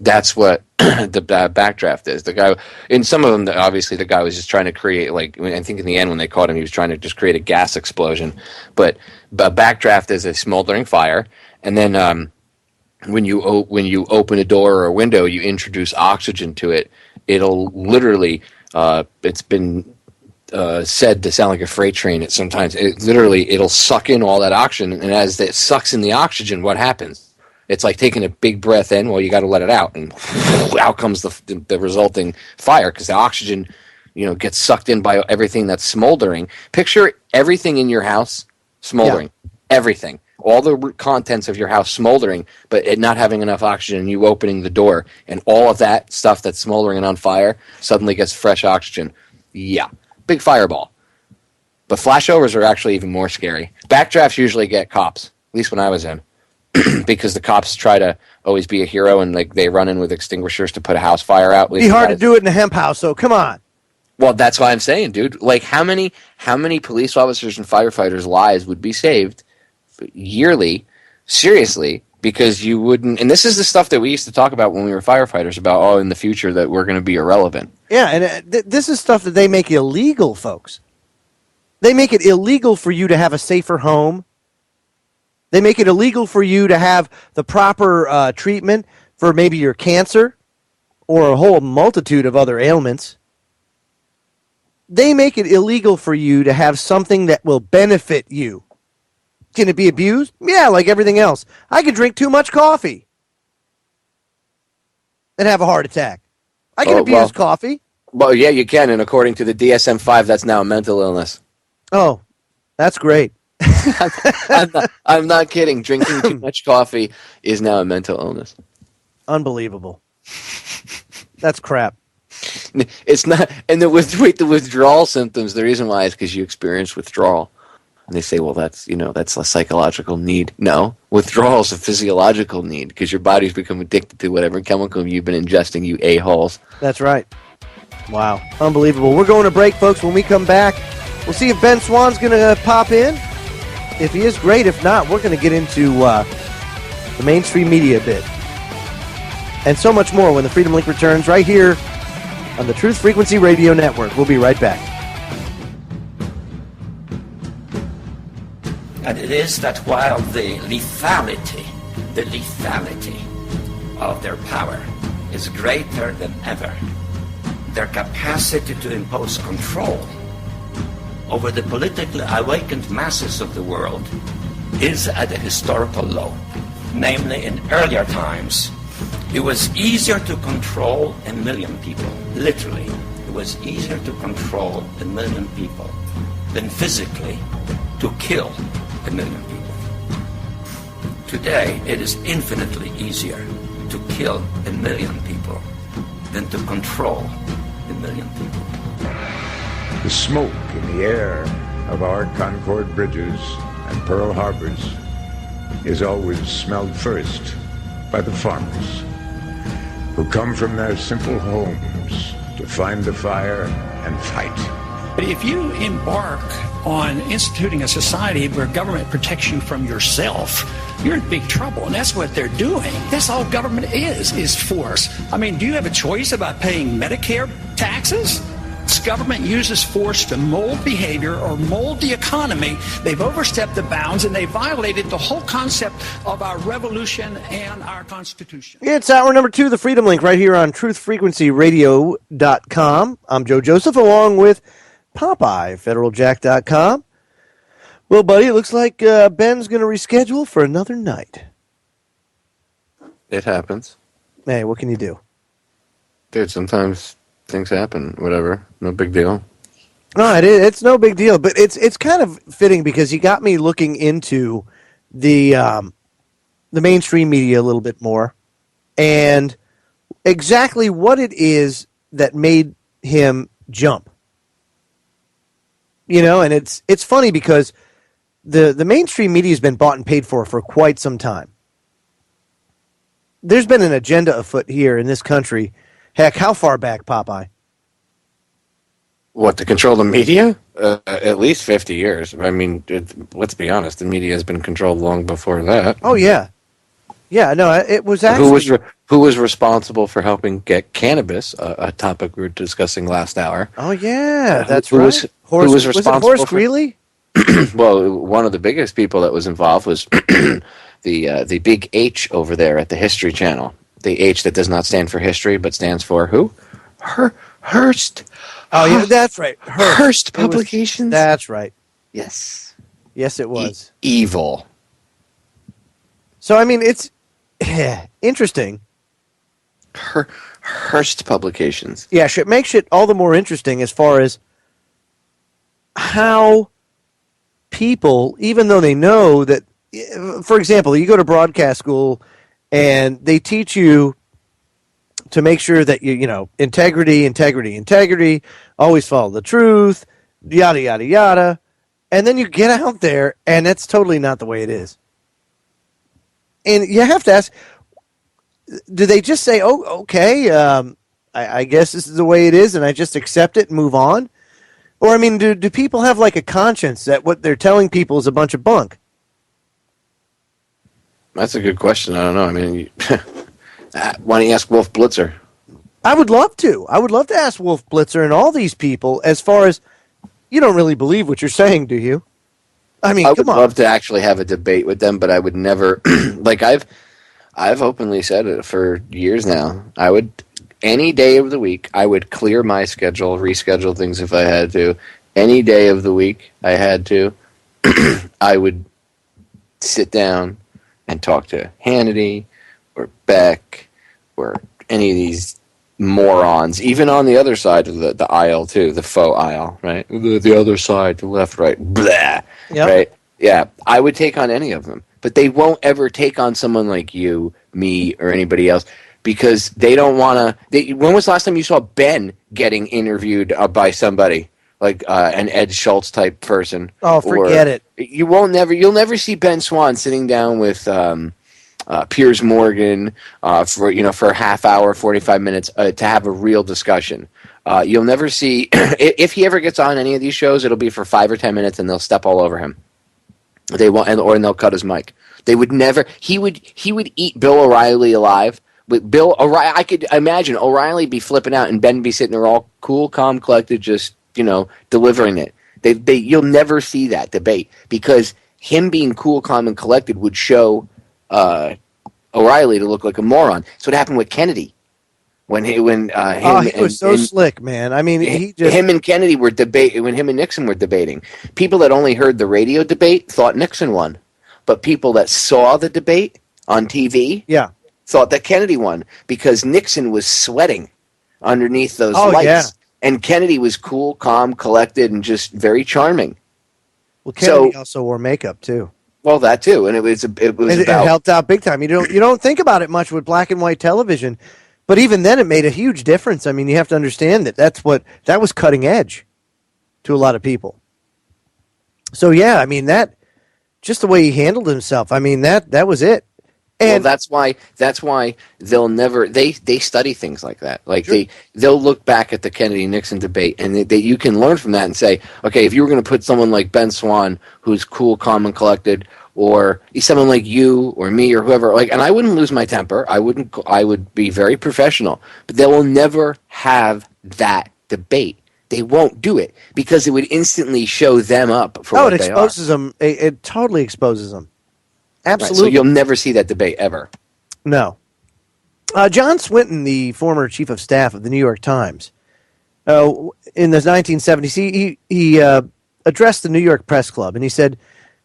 That's what the backdraft is. The guy in some of them, obviously, the guy was just trying to create, like, I think in the end when they caught him, he was trying to just create a gas explosion. But backdraft is a smoldering fire, and then when you open a door or a window, you introduce oxygen to it. It'll literally, it's been said to sound like a freight train. It'll suck in all that oxygen, and as it sucks in the oxygen, what happens? It's like taking a big breath in. Well, you got to let it out, and out comes the resulting fire because the oxygen, gets sucked in by everything that's smoldering. Picture everything in your house smoldering, everything, all the contents of your house smoldering, but it not having enough oxygen. You opening the door, and all of that stuff that's smoldering and on fire suddenly gets fresh oxygen. Yeah, big fireball. But flashovers are actually even more scary. Backdrafts usually get cops, at least when I was in. Because the cops try to always be a hero, and like they run in with extinguishers to put a house fire out. It'd be hard to do it in a hemp house, so come on. Well, that's why I'm saying, dude. Like, how many police officers and firefighters' lives would be saved yearly, seriously, because you wouldn't? And this is the stuff that we used to talk about when we were firefighters about, in the future that we're going to be irrelevant. Yeah, and this is stuff that they make illegal, folks. They make it illegal for you to have a safer home. They make it illegal for you to have the proper treatment for maybe your cancer or a whole multitude of other ailments. They make it illegal for you to have something that will benefit you. Can it be abused? Yeah, like everything else. I could drink too much coffee and have a heart attack. I can abuse coffee. Well, yeah, you can, and according to the DSM-5, that's now a mental illness. Oh, that's great. I'm not kidding. Drinking too much coffee is now a mental illness. Unbelievable. That's crap. It's not. And the withdrawal symptoms, the reason why is because you experience withdrawal. And they say, well, that's a psychological need. No, withdrawal is a physiological need because your body's become addicted to whatever chemical you've been ingesting, you a-holes. That's right. Wow. Unbelievable. We're going to break, folks. When we come back, we'll see if Ben Swan's going to pop in. If he is, great. If not, we're going to get into the mainstream media bit. And so much more when the Freedom Link returns right here on the Truth Frequency Radio Network. We'll be right back. And it is that while the lethality of their power is greater than ever, their capacity to impose control over the politically awakened masses of the world is at a historical low. Namely, in earlier times, it was easier to control 1 million people. Literally, it was easier to control 1 million people than physically to kill 1 million people. Today, it is infinitely easier to kill 1 million people than to control 1 million people. The smoke in the air of our Concord bridges and Pearl Harbors is always smelled first by the farmers who come from their simple homes to find the fire and fight. But if you embark on instituting a society where government protects you from yourself, you're in big trouble, and that's what they're doing. That's all government is force. I mean, do you have a choice about paying Medicare taxes? This government uses force to mold behavior or mold the economy. They've overstepped the bounds, and they violated the whole concept of our revolution and our Constitution. It's hour number 2, the Freedom Link, right here on truthfrequencyradio.com. I'm Joe Joseph, along with Popeye, federaljack.com. Well, buddy, it looks like Ben's going to reschedule for another night. It happens. Hey, what can you do? Dude, sometimes things happen. Whatever. No big deal. No, it's no big deal, but it's kind of fitting because you got me looking into the mainstream media a little bit more, and exactly what it is that made him jump. And it's funny because the mainstream media has been bought and paid for quite some time. There's been an agenda afoot here in this country. Heck, how far back, Popeye? What, to control the media? At least 50 years. I mean, let's be honest, the media has been controlled long before that. Oh, yeah. Yeah, no, it was actually... Who was responsible for helping get cannabis, a topic we were discussing last hour? Oh, yeah, that's who right. Was responsible was it Horace Greeley? Well, one of the biggest people that was involved was the big H over there at the History Channel. The H that does not stand for history, but stands for who? Hearst. Oh, yeah, that's right. Hearst Publications. That's right. Yes. Yes, it was. Evil. So, I mean, it's interesting. Hearst Publications. Yeah, it makes it all the more interesting as far as how people, even though they know that, for example, you go to broadcast school and they teach you to make sure that integrity, always follow the truth, yada, yada, yada. And then you get out there and that's totally not the way it is. And you have to ask, do they just say, oh, okay, I guess this is the way it is and I just accept it and move on? Or, I mean, do people have like a conscience that what they're telling people is a bunch of bunk? That's a good question. I don't know. I mean, why don't you ask Wolf Blitzer? I would love to. I would love to ask Wolf Blitzer and all these people as far as, you don't really believe what you're saying, do you? I mean, I would love to actually have a debate with them, but I would never, like I've openly said it for years now. I would, any day of the week, I would clear my schedule, reschedule things if I had to. Any day of the week I had to, I would sit down and talk to Hannity or Beck or any of these morons, even on the other side of the aisle too, the faux aisle, right? The other side, the left, right, blah, yep. Right? Yeah, I would take on any of them, but they won't ever take on someone like you, me, or anybody else because they don't want to. When was the last time you saw Ben getting interviewed by somebody like an Ed Schultz type person? Oh, forget it. You'll never see Ben Swan sitting down with Piers Morgan for a half hour, 45 minutes to have a real discussion. You'll never see if he ever gets on any of these shows, it'll be for 5 or 10 minutes, and they'll step all over him. They won't, or they'll cut his mic. They would never. He would eat Bill O'Reilly alive. With Bill O'Reilly, I could imagine O'Reilly be flipping out and Ben be sitting there all cool, calm, collected, just delivering it. You'll never see that debate because him being cool, calm, and collected would show O'Reilly to look like a moron. So what happened with Kennedy when he was so slick, man. I mean, him and Kennedy were debating when him and Nixon were debating. People that only heard the radio debate thought Nixon won, but people that saw the debate on TV, thought that Kennedy won because Nixon was sweating underneath those lights. Yeah. And Kennedy was cool, calm, collected, and just very charming. Well, Kennedy also wore makeup too. Well, that too, and it helped out big time. You don't think about it much with black and white television, but even then, it made a huge difference. I mean, you have to understand that was cutting edge to a lot of people. So yeah, I mean that just the way he handled himself. I mean that was it. And that's why they'll never they study things like that. Like sure. they'll look back at the Kennedy Nixon debate and you can learn from that and say, okay, if you were going to put someone like Ben Swan, who's cool, calm, and collected, or someone like you or me or whoever, and I wouldn't lose my temper. I would be very professional. But they will never have that debate. They won't do it because it would instantly show them up for what they are. It exposes them. It totally exposes them. Absolutely. Right, so you'll never see that debate ever. No. John Swinton, the former chief of staff of the New York Times, in the 1970s, he addressed the New York Press Club, and he said,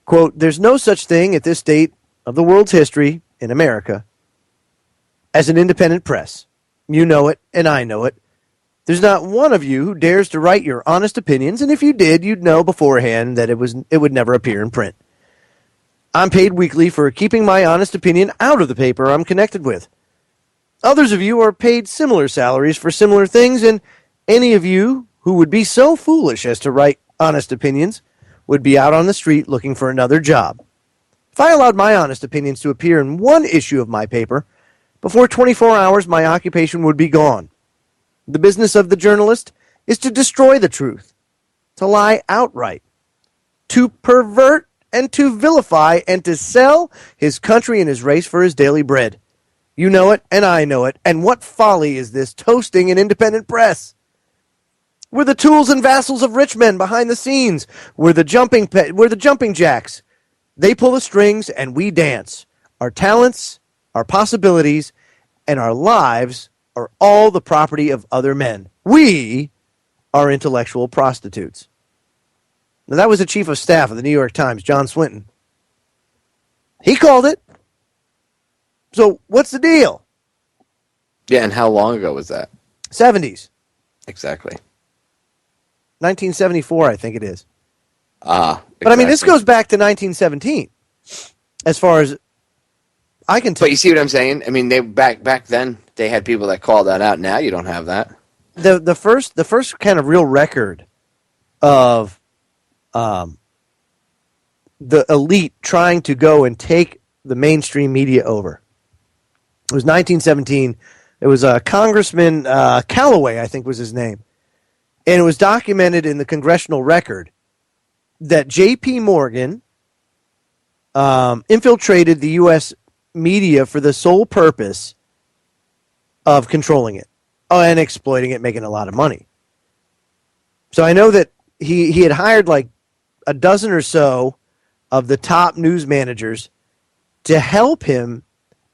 quote, "There's no such thing at this date of the world's history in America as an independent press. You know it, and I know it. There's not one of you who dares to write your honest opinions, and if you did, you'd know beforehand that it would never appear in print. I'm paid weekly for keeping my honest opinion out of the paper I'm connected with. Others of you are paid similar salaries for similar things, and any of you who would be so foolish as to write honest opinions would be out on the street looking for another job. If I allowed my honest opinions to appear in one issue of my paper, before 24 hours my occupation would be gone. The business of the journalist is to destroy the truth, to lie outright, to pervert and to vilify and to sell his country and his race for his daily bread. You know it, and I know it, and what folly is this toasting an independent press? We're the tools and vassals of rich men behind the scenes. We're the jumping jacks. They pull the strings and we dance. Our talents, our possibilities, and our lives are all the property of other men. We are intellectual prostitutes. Now, that was the chief of staff of the New York Times, John Swinton. He called it. So what's the deal? Yeah, and how long ago was that? 70s. Exactly. 1974, I think it is. Exactly. But I mean, this goes back to 1917, as far as I can tell. But you see what I'm saying? I mean, they back then they had people that called that out. Now you don't have that. The first kind of real record of the elite trying to go and take the mainstream media over. It was 1917. It was Congressman Calloway, I think was his name. And it was documented in the Congressional Record that J.P. Morgan infiltrated the U.S. media for the sole purpose of controlling it and exploiting it, making a lot of money. So I know that he had hired like a dozen or so of the top news managers to help him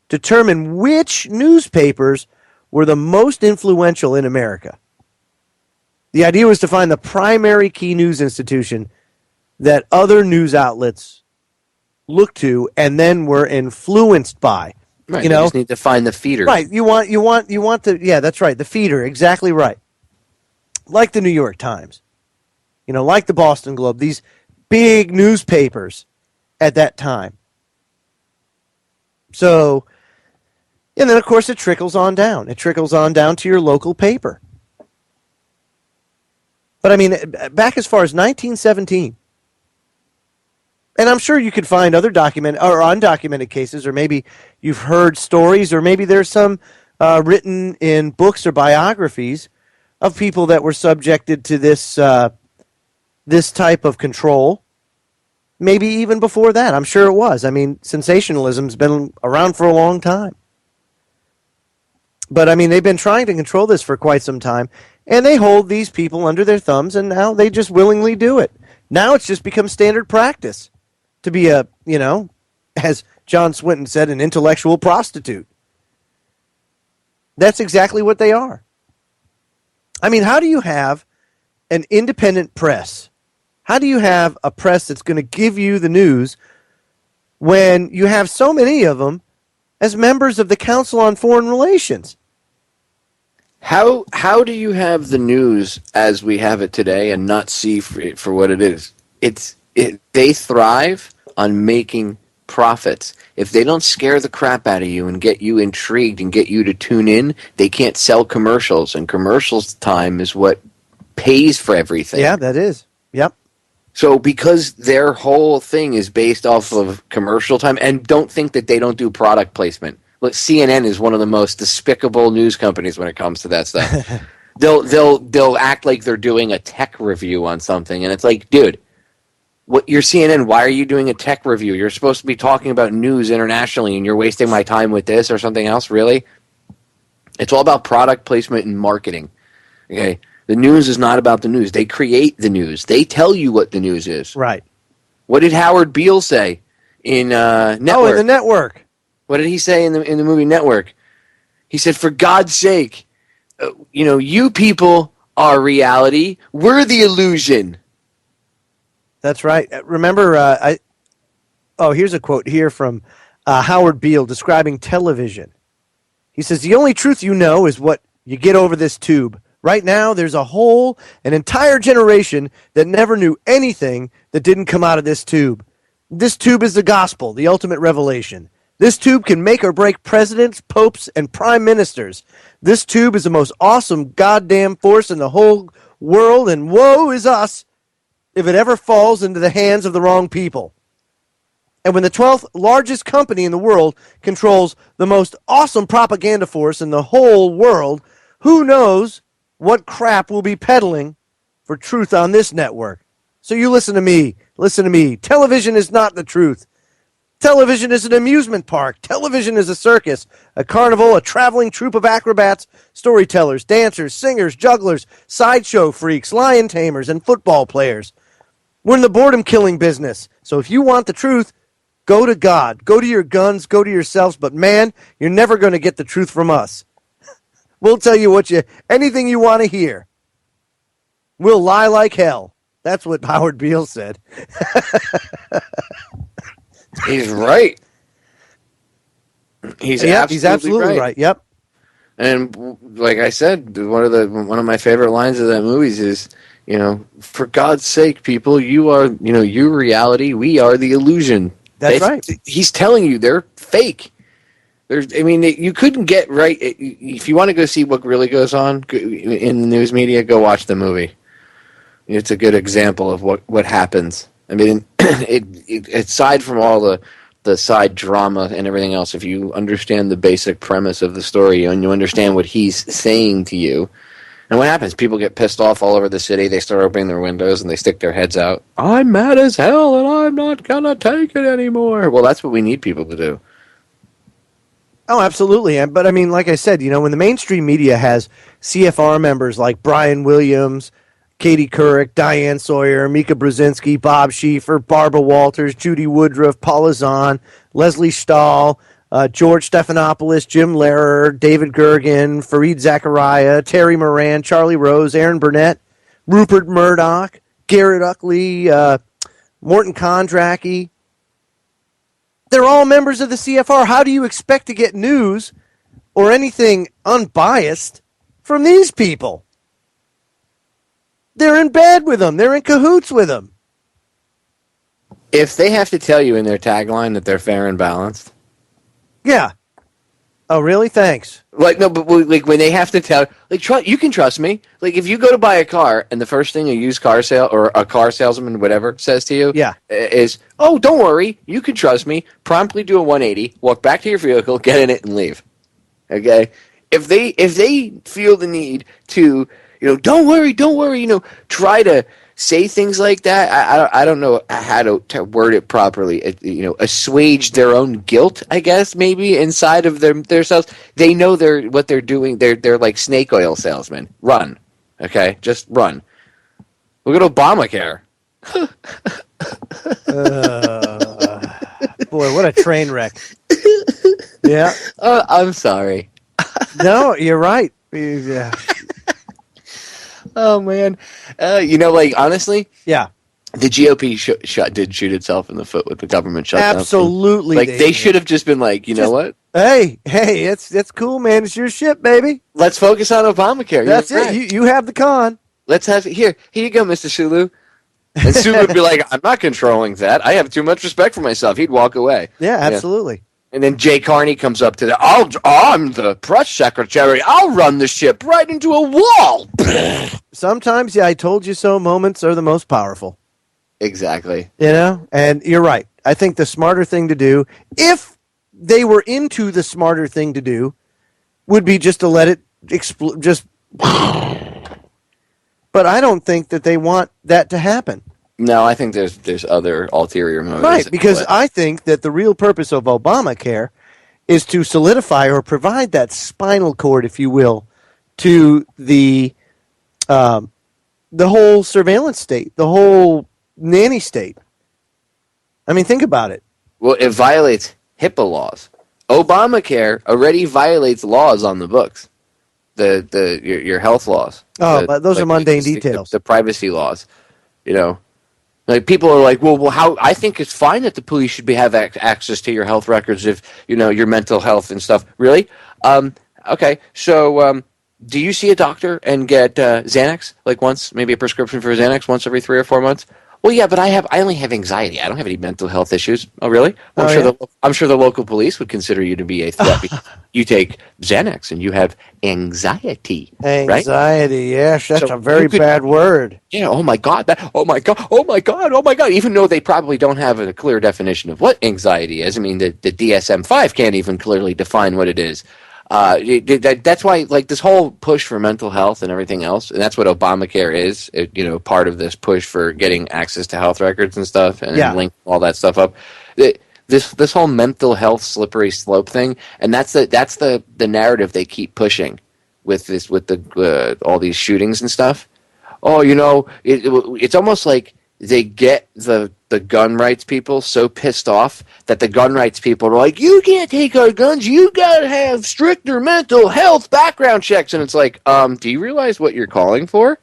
determine which newspapers were the most influential in America. The idea was to find the primary key news institution that other news outlets looked to and then were influenced by. Right, you know, just need to find the feeder. Right. You want the, yeah, that's right. The feeder. Exactly right. Like the New York Times, like the Boston Globe, these big newspapers at that time. So, and then of course it trickles on down. It trickles on down to your local paper. But I mean, back as far as 1917, and I'm sure you could find other documented or undocumented cases, or maybe you've heard stories, or maybe there's some written in books or biographies of people that were subjected to this type of control. Maybe even before that, I'm sure it was. I mean, sensationalism's been around for a long time. But I mean, they've been trying to control this for quite some time, and they hold these people under their thumbs, and now they just willingly do it. Now it's just become standard practice to be a, as John Swinton said, an intellectual prostitute. That's exactly what they are. I mean, how do you have an independent press? How do you have a press that's going to give you the news when you have so many of them as members of the Council on Foreign Relations? How do you have the news as we have it today and not see it for what it is? They thrive on making profits. If they don't scare the crap out of you and get you intrigued and get you to tune in, they can't sell commercials, and commercials time is what pays for everything. Yeah, that is. Yep. So because their whole thing is based off of commercial time, and don't think that they don't do product placement. Look, CNN is one of the most despicable news companies when it comes to that stuff. They'll act like they're doing a tech review on something, and it's like, dude, what, you're CNN, why are you doing a tech review? You're supposed to be talking about news internationally, and you're wasting my time with this or something else, really? It's all about product placement and marketing. Okay? The news is not about the news. They create the news. They tell you what the news is. Right. What did Howard Beale say in Network? Oh, in the Network. What did he say in the movie Network? He said, for God's sake, you people are reality. We're the illusion. That's right. Remember, here's a quote here from Howard Beale describing television. He says, the only truth you know is what you get over this tube. Right now, there's an entire generation that never knew anything that didn't come out of this tube. This tube is the gospel, the ultimate revelation. This tube can make or break presidents, popes, and prime ministers. This tube is the most awesome goddamn force in the whole world, and woe is us if it ever falls into the hands of the wrong people. And when the 12th largest company in the world controls the most awesome propaganda force in the whole world, who knows what crap we'll be peddling for truth on this network. So you listen to me. Listen to me. Television is not the truth. Television is an amusement park. Television is a circus, a carnival, a traveling troupe of acrobats, storytellers, dancers, singers, jugglers, sideshow freaks, lion tamers, and football players. We're in the boredom-killing business. So if you want the truth, go to God. Go to your guns. Go to yourselves. But, man, you're never going to get the truth from us. We'll tell you anything you want to hear. We'll lie like hell. That's what Howard Beale said. He's right. He's absolutely right. Yep. And like I said, one of my favorite lines of that movie is, for God's sake, people, you are, your reality. We are the illusion. That's right. He's telling you they're fake. You couldn't get right. If you want to go see what really goes on in the news media, go watch the movie. It's a good example of what happens. I mean, aside from all the side drama and everything else, if you understand the basic premise of the story and you understand what he's saying to you, and what happens, people get pissed off all over the city, they start opening their windows and they stick their heads out. I'm mad as hell and I'm not going to take it anymore. Well, that's what we need people to do. Oh, absolutely. But, I mean, like I said, when the mainstream media has CFR members like Brian Williams, Katie Couric, Diane Sawyer, Mika Brzezinski, Bob Schieffer, Barbara Walters, Judy Woodruff, Paula Zahn, Leslie Stahl, George Stephanopoulos, Jim Lehrer, David Gergen, Fareed Zachariah, Terry Moran, Charlie Rose, Aaron Burnett, Rupert Murdoch, Garrett Uckley, Morton Kondracki. They're all members of the CFR. How do you expect to get news or anything unbiased from these people? They're in bed with them. They're in cahoots with them. If they have to tell you in their tagline that they're fair and balanced. Yeah. Oh, really? Thanks. But when they have to tell, you can trust me. Like, if you go to buy a car and the first thing a used car sale or a car salesman, whatever, says to you, is, "Oh, don't worry, you can trust me." Promptly do a 180, walk back to your vehicle, get in it, and leave. Okay. If they feel the need to, don't worry, try to say things like that. I don't know how to word it properly. Assuage their own guilt, I guess, maybe inside of themselves. They know what they're doing. They're like snake oil salesmen. Run, okay, just run. Look at Obamacare. Boy, what a train wreck. Yeah. I'm sorry. No, you're right. Yeah. Oh, man. Honestly? Yeah. The GOP did shoot itself in the foot with the government shutdown. Absolutely. They should have just been like, you know what? Hey, it's cool, man. It's your ship, baby. Let's focus on Obamacare. That's it. Right. You have the con. Let's have it. Here you go, Mr. Sulu. And Sulu would be like, I'm not controlling that. I have too much respect for myself. He'd walk away. Yeah, absolutely. Yeah. And then Jay Carney comes up to I'm the press secretary. I'll run the ship right into a wall. Sometimes, I told you so moments are the most powerful. Exactly. And you're right. I think the smarter thing to do, if they were into the smarter thing to do, would be just to let it explode. But I don't think that they want that to happen. No, I think there's other ulterior motives. Right, because I think that the real purpose of Obamacare is to solidify or provide that spinal cord, if you will, to the whole surveillance state, the whole nanny state. I mean, think about it. Well, it violates HIPAA laws. Obamacare already violates laws on the books. Your health laws. Oh, but those are mundane details. The privacy laws, Like, people are like, well, how? I think it's fine that the police should have access to your health records if, your mental health and stuff. Really? Okay. So, do you see a doctor and get Xanax, like once, maybe a prescription for Xanax once every 3 or 4 months? Well, yeah, but I only have anxiety. I don't have any mental health issues. Oh, really? Oh, I'm sure the local police would consider you to be a threat because you take Xanax and you have anxiety. Anxiety, yes, that's So a very you could- bad word. Yeah. Oh my God. Oh my God. Oh my God. Oh my God. Even though they probably don't have a clear definition of what anxiety is. I mean, the DSM-5 can't even clearly define what it is. That's why, like, this whole push for mental health and everything else, and that's what Obamacare is. Part of this push for getting access to health records and stuff, and link all that stuff up. This whole mental health slippery slope thing, and that's the narrative they keep pushing with all these shootings and stuff. Oh, it's almost like they get the gun rights people so pissed off that the gun rights people are like, you can't take our guns, you gotta have stricter mental health background checks. And it's like, do you realize what you're calling for?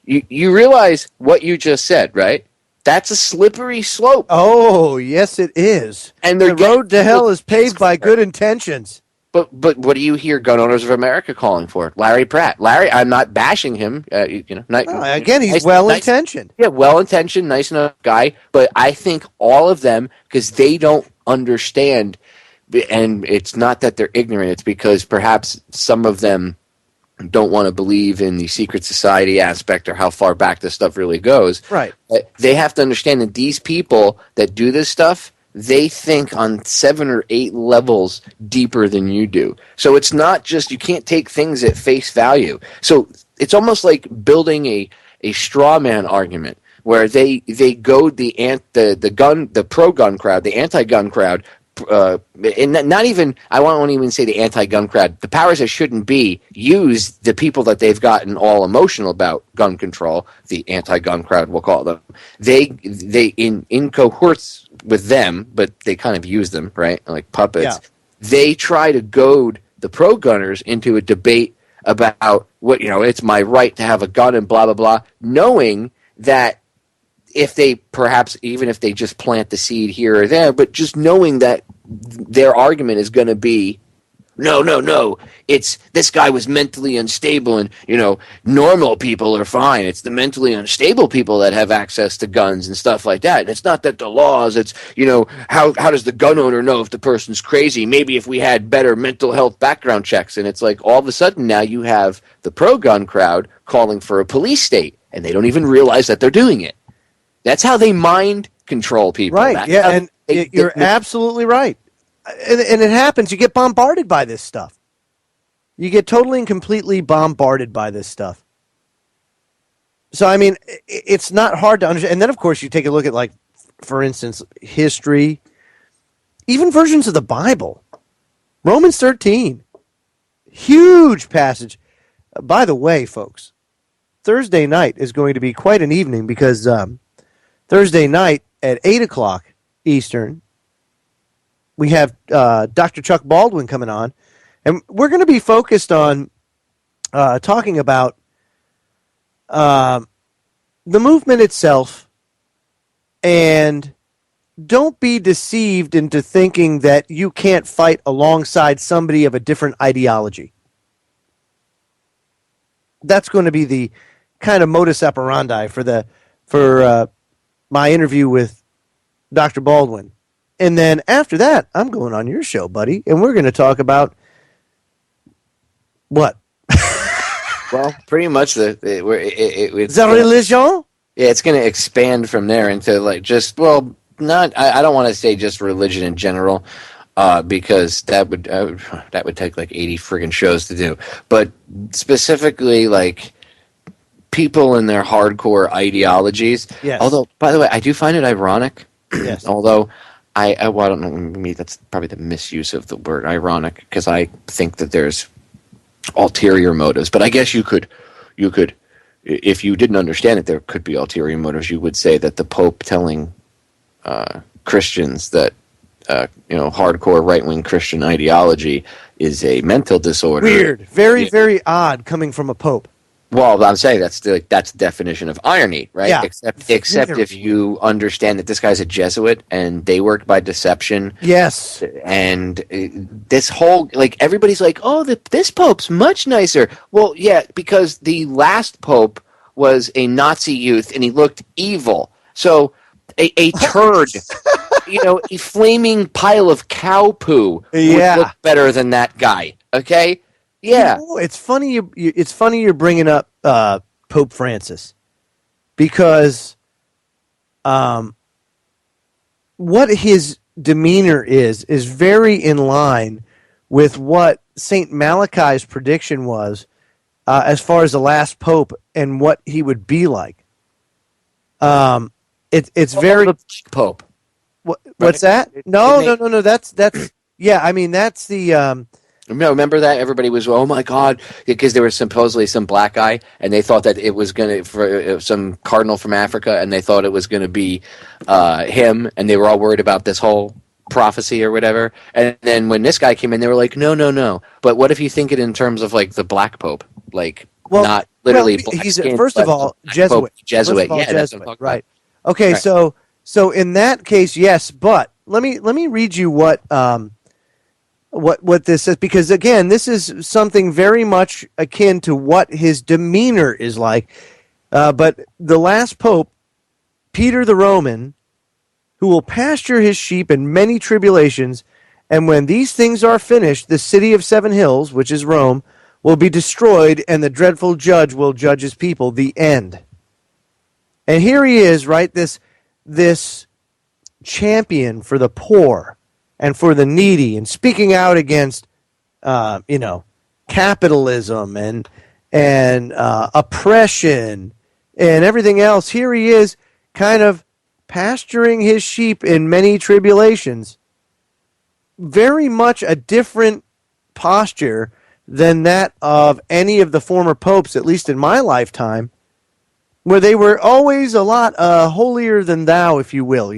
You realize what you just said, right? That's a slippery slope. Oh, yes, it is. And the road to hell is paved by good intentions. But what do you hear Gun Owners of America calling for? Larry Pratt. Larry, I'm not bashing him. Again, he's well-intentioned. Yeah, well-intentioned, nice enough guy. But I think all of them, because they don't understand, and it's not that they're ignorant, it's because perhaps some of them don't want to believe in the secret society aspect or how far back this stuff really goes. Right. They have to understand that these people that do this stuff, they think on 7 or 8 levels deeper than you do. So it's not just, you can't take things at face value. So it's almost like building a straw man argument where they goad the pro-gun crowd, the anti-gun crowd, and not even, I won't even say the anti-gun crowd, the powers that shouldn't be, use the people that they've gotten all emotional about gun control, the anti-gun crowd, we'll call them. They in cohorts with them, but they kind of use them, right, like puppets. Yeah. They try to goad the pro-gunners into a debate about what, it's my right to have a gun and blah, blah, blah, knowing that if they even if they just plant the seed here or there, but just knowing that their argument is going to be, no, it's this guy was mentally unstable and, normal people are fine. It's the mentally unstable people that have access to guns and stuff like that. And it's not that the laws, it's, how does the gun owner know if the person's crazy? Maybe if we had better mental health background checks. And it's like all of a sudden now you have the pro-gun crowd calling for a police state, and they don't even realize that they're doing it. That's how they mind control people. Right, That's yeah, and you're absolutely right. And it happens. You get bombarded by this stuff. You get totally and completely bombarded by this stuff. So, I mean, it's not hard to understand. And then, of course, you take a look at, like, for instance, history, even versions of the Bible. Romans 13. Huge passage. By the way, folks, Thursday night is going to be quite an evening because Thursday night at 8 o'clock Eastern, we have Dr. Chuck Baldwin coming on, and we're going to be focused on talking about the movement itself, and don't be deceived into thinking that you can't fight alongside somebody of a different ideology. That's going to be the kind of modus operandi for my interview with Dr. Baldwin. And then after that, I'm going on your show, buddy, and we're going to talk about what? Well, pretty much it's the religion? Yeah, it's going to expand from there into like just, well, not, I don't want to say just religion in general, because that would take like 80 friggin' shows to do. But specifically, like, people and their hardcore ideologies. Yes. Although, by the way, I do find it ironic. Yes. Although, I don't know, maybe that's probably the misuse of the word ironic, because I think that there's ulterior motives. But I guess you could, if you didn't understand it, there could be ulterior motives. You would say that the Pope telling Christians that hardcore right-wing Christian ideology is a mental disorder. Weird, very odd coming from a Pope. Well, I'm saying that's the definition of irony, right? Yeah. Except if you understand that this guy's a Jesuit and they worked by deception. Yes. And this whole, like, everybody's like, oh, this Pope's much nicer. Well, yeah, because the last Pope was a Nazi youth and he looked evil. So a turd, a flaming pile of cow poo would look better than that guy. Okay, yeah. It's funny. It's funny you're bringing up Pope Francis, because what his demeanor is very in line with what Saint Malachi's prediction was as far as the last pope and what he would be like. It's very the pope. What's that? No. That's yeah. I mean, that's the. No, remember that everybody was, oh my God, because there was supposedly some black guy, and they thought that it was going to, for some cardinal from Africa, and they thought it was going to be him, and they were all worried about this whole prophecy or whatever. And then when this guy came in, they were like, no. But what if you think it in terms of like the black pope, like not literally black he's skin, first of all Jesuit. Jesuit, yeah, Jesuit, right? Okay, right. So in that case, yes, but let me read you what this is, because again, this is something very much akin to what his demeanor is like. But the last pope, Peter the Roman, who will pasture his sheep in many tribulations, and when these things are finished, the city of 7 hills, which is Rome, will be destroyed, and the dreadful judge will judge his people. The end. And here he is, right? This champion for the poor and for the needy, and speaking out against, capitalism and oppression and everything else. Here he is, kind of pasturing his sheep in many tribulations. Very much a different posture than that of any of the former popes, at least in my lifetime, where they were always a lot holier than thou, if you will,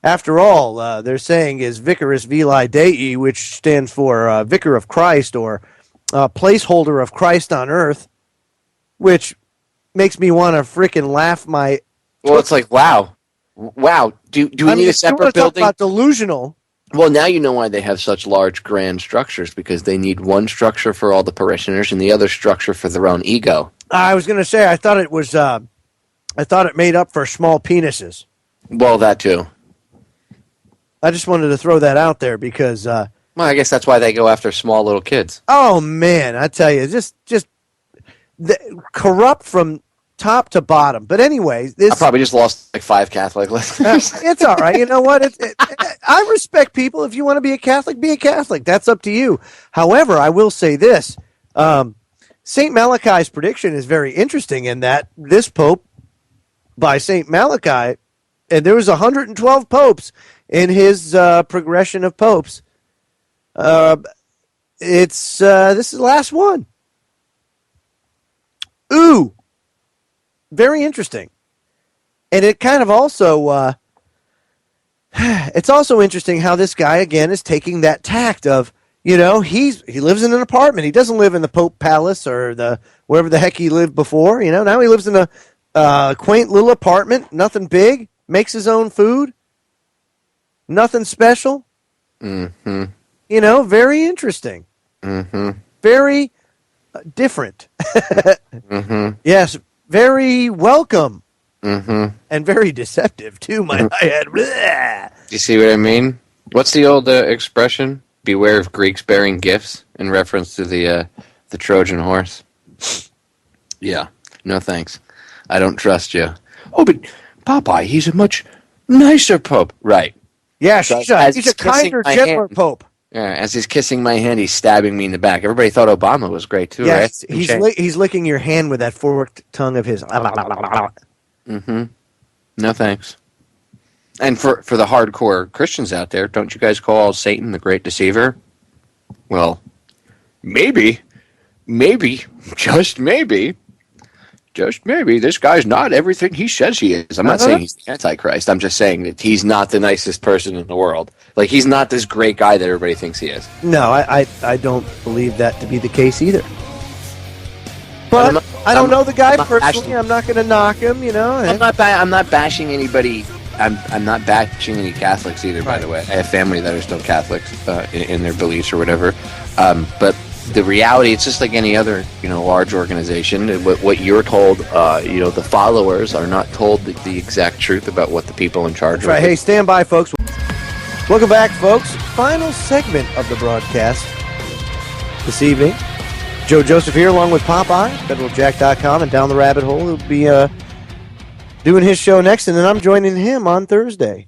After all, they're saying is Vicarus Vili Dei, which stands for Vicar of Christ, or placeholder of Christ on earth, which makes me want to freaking laugh my... Well, it's like, wow. Do we need a separate building? Talk about delusional. Well, now you know why they have such large, grand structures, because they need one structure for all the parishioners and the other structure for their own ego. I was going to say, I thought it made up for small penises. Well, that too. I just wanted to throw that out there because... well, I guess that's why they go after small little kids. Oh, man, I tell you, just corrupt from top to bottom. But anyway... I probably just lost like 5 Catholic listeners. It's all right. You know what? I respect people. If you want to be a Catholic, be a Catholic. That's up to you. However, I will say this. St. Malachi's prediction is very interesting in that this pope, by St. Malachi, and there was 112 popes in his progression of popes. This is the last one. Ooh, very interesting, and it kind of also it's also interesting how this guy again is taking that tact of he lives in an apartment. He doesn't live in the Pope Palace or the wherever the heck he lived before. Now he lives in a quaint little apartment, nothing big. Makes his own food. Nothing special. Mm-hmm. Very interesting. Mm-hmm. Very different. Mm-hmm. Yes, very welcome. Mm-hmm. And very deceptive, too, might I add. You see what I mean? What's the old expression? Beware of Greeks bearing gifts, in reference to the Trojan horse. Yeah. No thanks. I don't trust you. Oh, but Popeye, he's a much nicer pope. Right. Yeah, he's a kinder, gentler pope. Yeah, as he's kissing my hand, he's stabbing me in the back. Everybody thought Obama was great, too, right? He's licking your hand with that forked tongue of his. Mm-hmm. No thanks. And for the hardcore Christians out there, don't you guys call Satan the great deceiver? Well, maybe, just maybe, this guy's not everything he says he is. I'm not saying he's the Antichrist. I'm just saying that he's not the nicest person in the world. Like, he's not this great guy that everybody thinks he is. No, I don't believe that to be the case either. But I don't know the guy personally. I'm not going to knock him, I'm not bashing anybody. I'm not bashing any Catholics either, by the way. I have family that are still Catholics in their beliefs or whatever. But the reality, it's just like any other, large organization. What you're told, the followers are not told the exact truth about what the people in charge are. Right. Hey, stand by, folks. Welcome back, folks. Final segment of the broadcast this evening. Joe Joseph here, along with Popeye, federaljack.com, and Down the Rabbit Hole. He'll be doing his show next, and then I'm joining him on Thursday.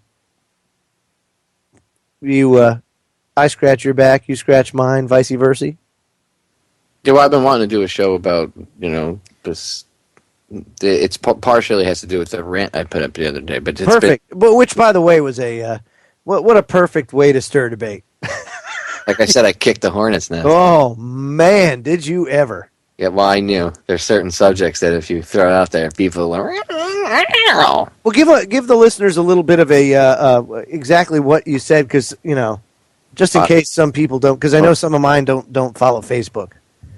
I scratch your back, you scratch mine, vice versa. Yeah, well, I've been wanting to do a show about, this. It's partially has to do with the rant I put up the other day, but it's perfect. But which, by the way, was a what a perfect way to stir debate. Like I said, I kicked the hornet's nest. Oh man, did you ever? Yeah, well, I knew there's certain subjects that if you throw it out there, people are. Well, give the listeners a little bit of a exactly what you said, because just in case some people don't, because I know some of mine don't follow Facebook.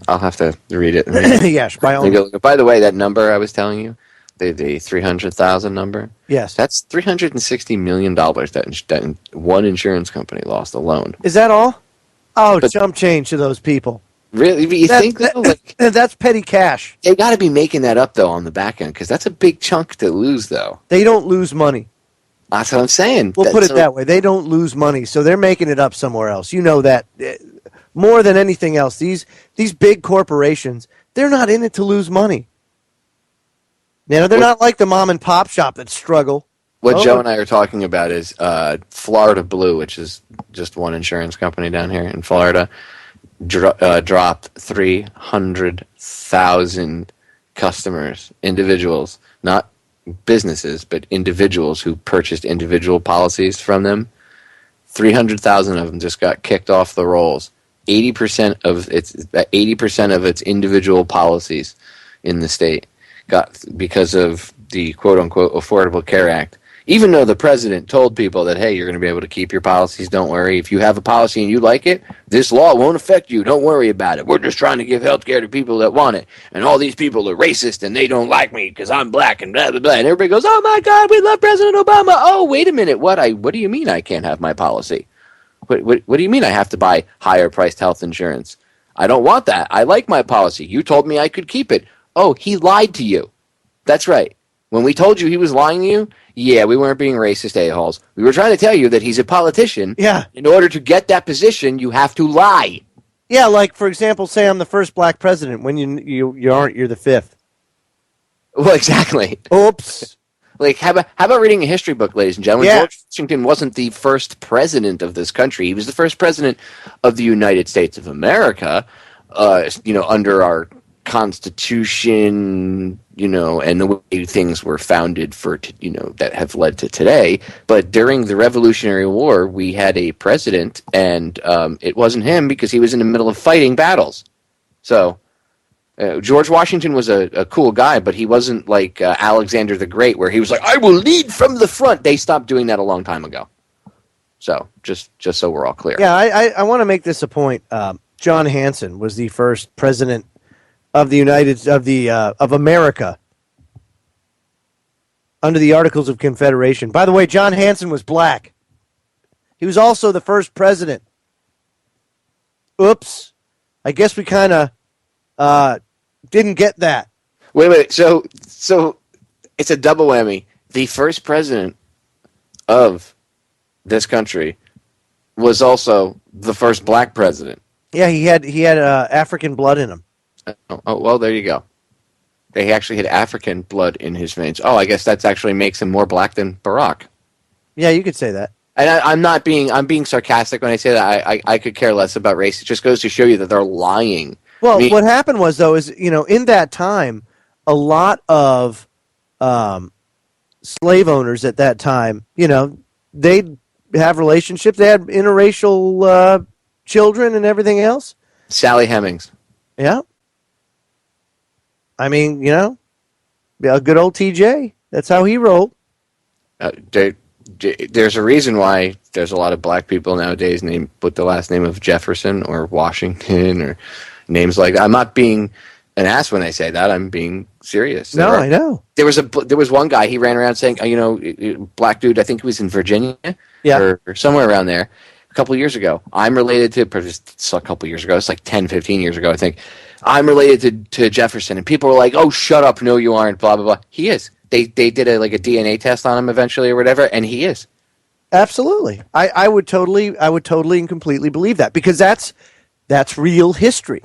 I'll have to read it. Yes, by all means. By the way, that number I was telling you, the 300,000 number. Yes, that's $360 million that one insurance company lost alone. Is that all? Oh, but jump change to those people. Really? You think that's petty cash? They got to be making that up though on the back end, because that's a big chunk to lose. Though they don't lose money. That's what I'm saying. We'll put it that way. They don't lose money, so they're making it up somewhere else. You know that more than anything else. These big corporations, they're not in it to lose money. They're not like the mom and pop shop that struggle. What Joe and I are talking about is Florida Blue, which is just one insurance company down here in Florida, dropped 300,000 customers, individuals, not businesses, but individuals who purchased individual policies from them. 300,000 of them just got kicked off the rolls. 80% of its individual policies in the state got because of the quote-unquote Affordable Care Act. Even though the president told people that, hey, you're going to be able to keep your policies, don't worry. If you have a policy and you like it, this law won't affect you. Don't worry about it. We're just trying to give health care to people that want it. And all these people are racist and they don't like me because I'm black and blah, blah, blah. And everybody goes, oh, my God, we love President Obama. Oh, wait a minute. What do you mean I can't have my policy? What do you mean I have to buy higher-priced health insurance? I don't want that. I like my policy. You told me I could keep it. Oh, he lied to you. That's right. When we told you he was lying to you, yeah, we weren't being racist a-holes. We were trying to tell you that he's a politician. Yeah. In order to get that position, you have to lie. Yeah, like, for example, say I'm the first black president. When you aren't, you're the fifth. Well, exactly. Oops. Like, how about reading a history book, ladies and gentlemen? Yeah. George Washington wasn't the first president of this country. He was the first president of the United States of America, under our Constitution, and the way things were founded for, that have led to today. But during the Revolutionary War, we had a president, and it wasn't him because he was in the middle of fighting battles. So George Washington was a cool guy, but he wasn't like Alexander the Great, where he was like, I will lead from the front. They stopped doing that a long time ago. So just so we're all clear. Yeah, I want to make this a point. John Hanson was the first president of America under the Articles of Confederation. By the way, John Hanson was black. He was also the first president. Oops. I guess we kind of didn't get that. Wait. So it's a double whammy. The first president of this country was also the first black president. Yeah, he had African blood in him. Oh, well, there you go. They actually had African blood in his veins. Oh, I guess that actually makes him more black than Barack. Yeah, you could say that. And I'm being sarcastic when I say that. I could care less about race. It just goes to show you that they're lying. Well, what happened was, though, is, in that time, a lot of slave owners at that time, they'd have relationships. They had interracial children and everything else. Sally Hemings. Yeah. I mean, a good old TJ. That's how he rolled. There's a reason why there's a lot of black people nowadays named with the last name of Jefferson or Washington or names like that. I'm not being an ass when I say that. I'm being serious. No, I know. There was one guy, he ran around saying, black dude, I think he was in Virginia or somewhere around there, a couple of years ago. I'm related to, just a couple of years ago, it's like 10, 15 years ago, I think. I'm related to Jefferson. And people were like, oh, shut up, no, you aren't, blah, blah, blah. He is. They did a DNA test on him eventually or whatever, and he is. Absolutely. I would totally and completely believe that, because that's real history.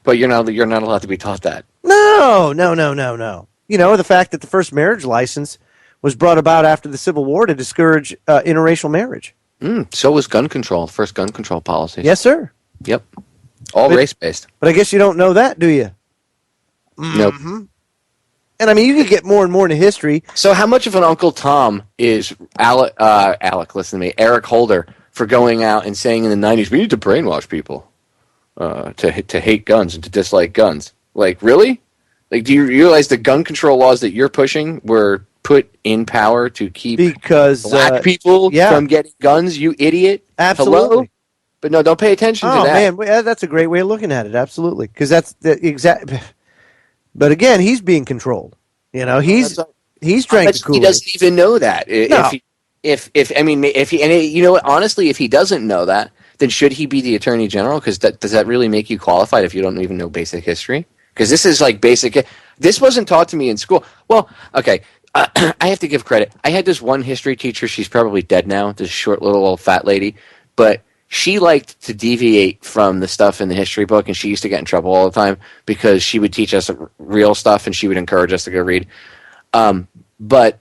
But you're not allowed to be taught that. No. You know, the fact that the first marriage license was brought about after the Civil War to discourage interracial marriage. So was gun control, first gun control policies. Yes, sir. Yep. All race-based. But I guess you don't know that, do you? Nope. And I mean, you could get more and more into history. So how much of an Uncle Tom is Alec, listen to me, Eric Holder, for going out and saying in the 90s, we need to brainwash people to hate guns and to dislike guns? Like, really? Like, do you realize the gun control laws that you're pushing were put in power to keep black people from getting guns, you idiot? Absolutely. Hello? But no, don't pay attention to that. Oh, man, that's a great way of looking at it. Absolutely. Because that's the exact... But again, he's being controlled. You know, he's drank the Kool-Aid. He doesn't even know that. No. If he, and you know what, honestly, if he doesn't know that, then should he be the Attorney General? Because does that really make you qualified if you don't even know basic history? Because this is like basic. This wasn't taught to me in school. Well, okay, I have to give credit. I had this one history teacher. She's probably dead now. This short little old fat lady, but she liked to deviate from the stuff in the history book, and she used to get in trouble all the time because she would teach us real stuff and she would encourage us to go read. But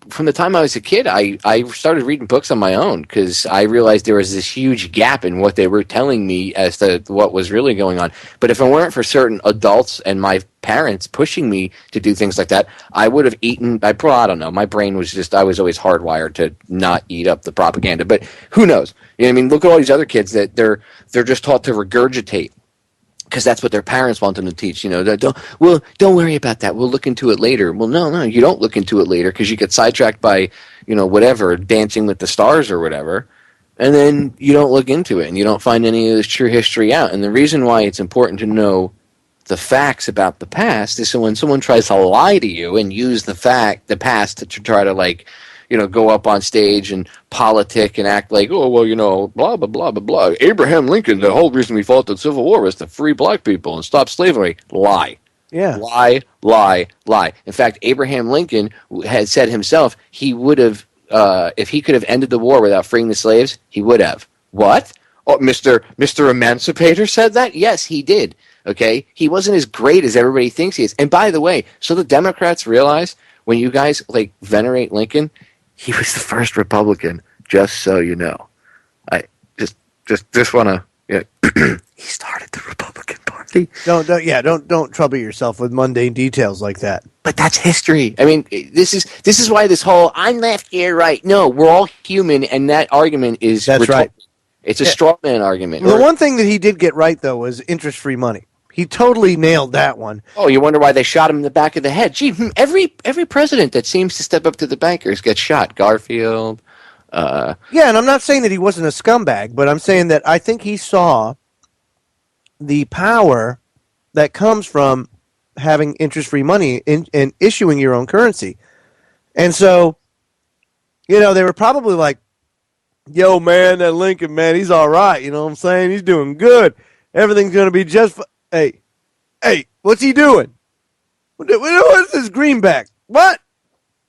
from the time I was a kid, I started reading books on my own because I realized there was this huge gap in what they were telling me as to what was really going on. But if it weren't for certain adults and my parents pushing me to do things like that, I would have eaten. I don't know. My brain was just, I was always hardwired to not eat up the propaganda. But who knows? You know what I mean? Look at all these other kids that they're just taught to regurgitate, because that's what their parents want them to teach. You know, don't worry about that. We'll look into it later. Well, no, you don't look into it later because you get sidetracked by, you know, whatever, Dancing with the Stars or whatever, and then you don't look into it and you don't find any of this true history out. And the reason why it's important to know the facts about the past is so when someone tries to lie to you and use the past to try to, like, you know, go up on stage and politic and act like, oh, well, you know, blah, blah, blah, blah, blah. Abraham Lincoln, the whole reason we fought the Civil War was to free black people and stop slavery. Lie. Yeah. Lie. In fact, Abraham Lincoln had said himself he would have, if he could have ended the war without freeing the slaves, he would have. What? Oh, Mr. Emancipator said that? Yes, he did. Okay? He wasn't as great as everybody thinks he is. And by the way, so the Democrats realize when you guys, like, venerate Lincoln, he was the first Republican, just so you know. I just want to. Yeah. He started the Republican Party. Don't trouble yourself with mundane details like that. But that's history. I mean, this is why this whole I'm left, you're right. No, we're all human, and that argument is that's right. It's a straw man argument. The one thing that he did get right, though, was interest-free money. He totally nailed that one. Oh, you wonder why they shot him in the back of the head. Gee, every president that seems to step up to the bankers gets shot. Garfield. Yeah, and I'm not saying that he wasn't a scumbag, but I'm saying that I think he saw the power that comes from having interest-free money and issuing your own currency. And so, you know, they were probably like, yo, man, that Lincoln, man, he's all right. You know what I'm saying? He's doing good. Everything's going to be just fine. Hey, what's he doing? What's this greenback? What?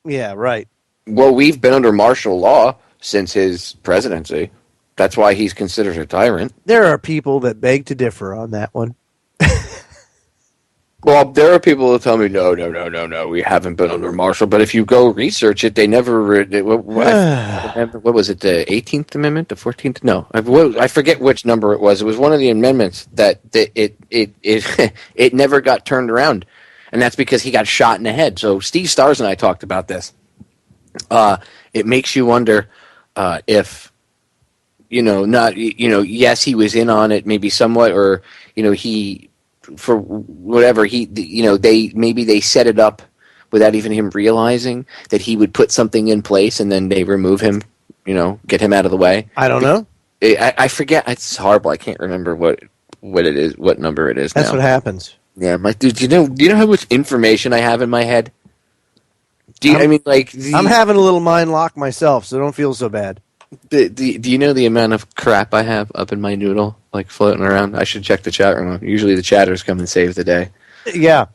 Yeah, right. Well, we've been under martial law since his presidency. That's why he's considered a tyrant. There are people that beg to differ on that one. Well, there are people who tell me, no, we haven't been under martial. But if you go research it, they never... what was it, the 18th Amendment, the 14th? No, I forget which number it was. It was one of the amendments that it never got turned around. And that's because he got shot in the head. So Steve Stars and I talked about this. It makes you wonder if, yes, he was in on it maybe somewhat, or, he... for whatever they set it up without even him realizing that he would put something in place and then they remove him, get him out of the way. I don't know. I forget. It's horrible. I can't remember what it is, what number it is. That's now. What happens. Yeah, dude. Do you know how much information I have in my head? I'm having a little mind lock myself, so don't feel so bad. Do you know the amount of crap I have up in my noodle, like floating around? I should check the chat room. Usually the chatters come and save the day. Yeah.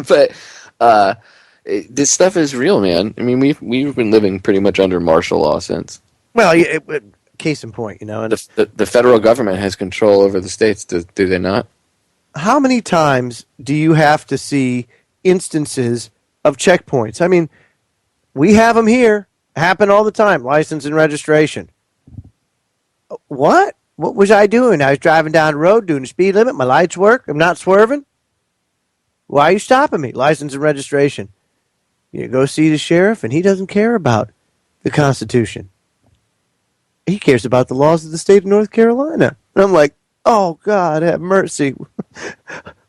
But this stuff is real, man. I mean, we've been living pretty much under martial law since. Well, case in point, you know. And the federal government has control over the states, do they not? How many times do you have to see instances of checkpoints? I mean, we have them here. Happen all the time. License and registration. What? What was I doing? I was driving down the road doing the speed limit. My lights work. I'm not swerving. Why are you stopping me? License and registration. You go see the sheriff, and he doesn't care about the Constitution. He cares about the laws of the state of North Carolina. And I'm like, oh, God, have mercy.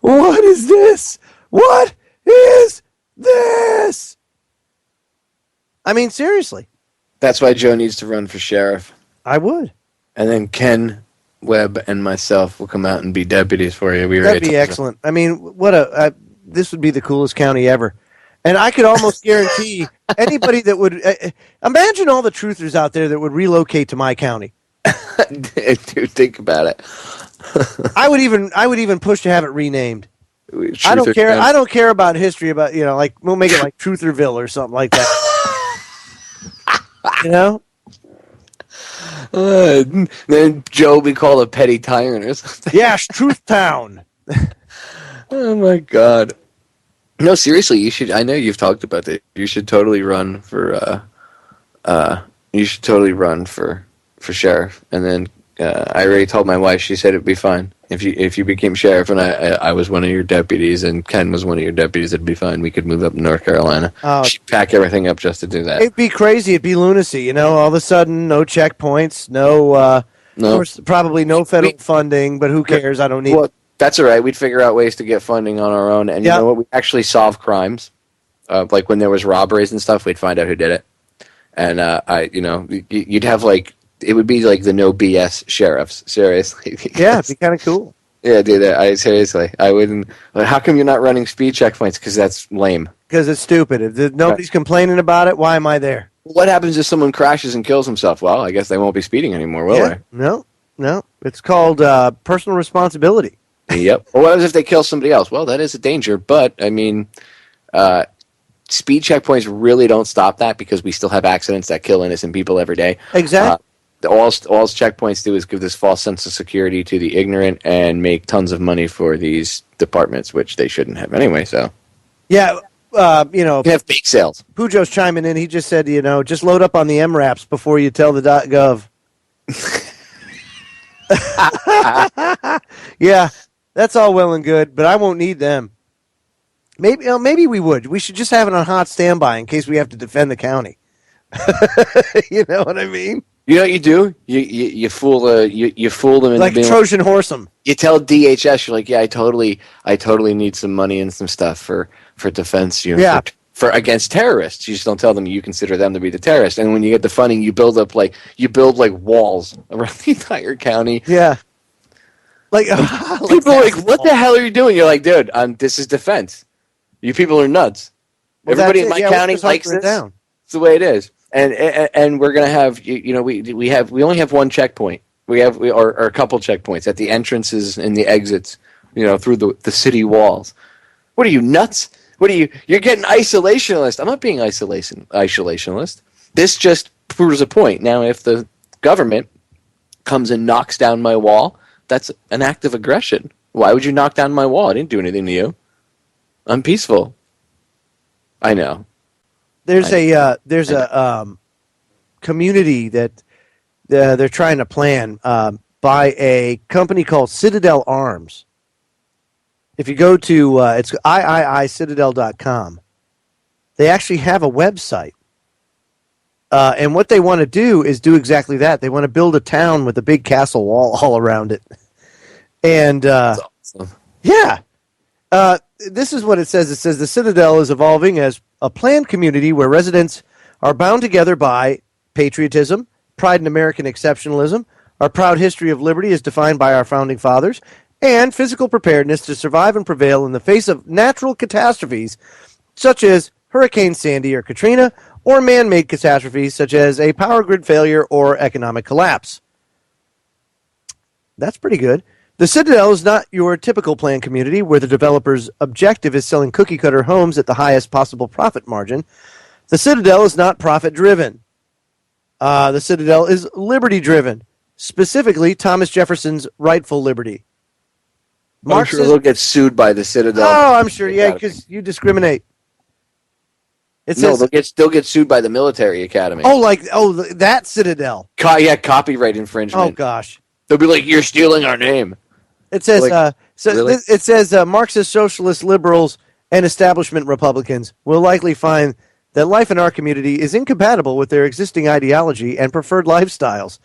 What is this? What is this? I mean, seriously. That's why Joe needs to run for sheriff. I would. And then Ken Webb and myself will come out and be deputies for you. That'd be excellent. I mean, this would be the coolest county ever. And I could almost guarantee anybody that would imagine all the truthers out there that would relocate to my county. Dude, think about it. I would even push to have it renamed. I don't care. County. I don't care about history. About like we'll make it like Trutherville or something like that. You know. Then Joe will be called a petty tyrant or something. Yes, Truth Town. Oh my God. No, seriously, you should. I know you've talked about it. You should totally run for. You should totally run for sheriff, and then I already told my wife. She said it'd be fine if you became sheriff, and I was one of your deputies, and Ken was one of your deputies. It'd be fine. We could move up to North Carolina. She'd pack everything up just to do that. It'd be crazy. It'd be lunacy. You know, all of a sudden, no checkpoints, no. Of course, probably no federal funding, but who cares? I don't need. Well, that's all right. We'd figure out ways to get funding on our own, and you know what? We actually solve crimes. Like when there was robberies and stuff, we'd find out who did it, and you'd have like. It would be like the no BS sheriffs, seriously. Yeah, it'd be kind of cool. Yeah, dude, I wouldn't. How come you're not running speed checkpoints? Because that's lame. Because it's stupid. If nobody's complaining about it, why am I there? What happens if someone crashes and kills himself? Well, I guess they won't be speeding anymore, will they? No. It's called personal responsibility. Yep. Or what happens if they kill somebody else? Well, that is a danger, but, I mean, speed checkpoints really don't stop that because we still have accidents that kill innocent people every day. Exactly. All checkpoints do is give this false sense of security to the ignorant and make tons of money for these departments, which they shouldn't have anyway. So, yeah, you have bake sales. Pujo's chiming in. He just said, just load up on the MRAPs before you tell the .gov. Yeah, that's all well and good, but I won't need them. Maybe we would. We should just have it on hot standby in case we have to defend the county. You know what I mean? You know what you do? You fool them into like being Trojan horse them. You tell DHS, you're like, yeah, I totally need some money and some stuff for defense. For against terrorists. You just don't tell them you consider them to be the terrorists. And when you get the funding, you build walls around the entire county. Yeah. Like people are like, what the hell are you doing? You're like, dude, this is defense. You people are nuts. Well, everybody in my county likes this. It's the way it is. And we're gonna have we only have one checkpoint. Or a couple checkpoints at the entrances and the exits, through the city walls. What are you, nuts? You're getting isolationist. I'm not being isolationist. This just proves a point. Now if the government comes and knocks down my wall, that's an act of aggression. Why would you knock down my wall? I didn't do anything to you. I'm peaceful. I know. There's a community that they're trying to plan by a company called Citadel Arms. If you go to it's iiicitadel.com, they actually have a website. And what they want to do is do exactly that. They want to build a town with a big castle wall all around it. And that's awesome. Yeah. This is what it says. It says the Citadel is evolving as a planned community where residents are bound together by patriotism, pride in American exceptionalism, our proud history of liberty as defined by our founding fathers, and physical preparedness to survive and prevail in the face of natural catastrophes such as Hurricane Sandy or Katrina or man-made catastrophes such as a power grid failure or economic collapse. That's pretty good. The Citadel is not your typical planned community where the developer's objective is selling cookie-cutter homes at the highest possible profit margin. The Citadel is not profit-driven. The Citadel is liberty-driven, specifically Thomas Jefferson's rightful liberty. I'm sure they'll get sued by the Citadel. Oh, I'm sure, yeah, because you discriminate. They'll get sued by the military academy. That Citadel. Copyright infringement. Oh gosh. They'll be like, "You're stealing our name." It says, really? It says Marxist, socialist, liberals, and establishment Republicans will likely find that life in our community is incompatible with their existing ideology and preferred lifestyles.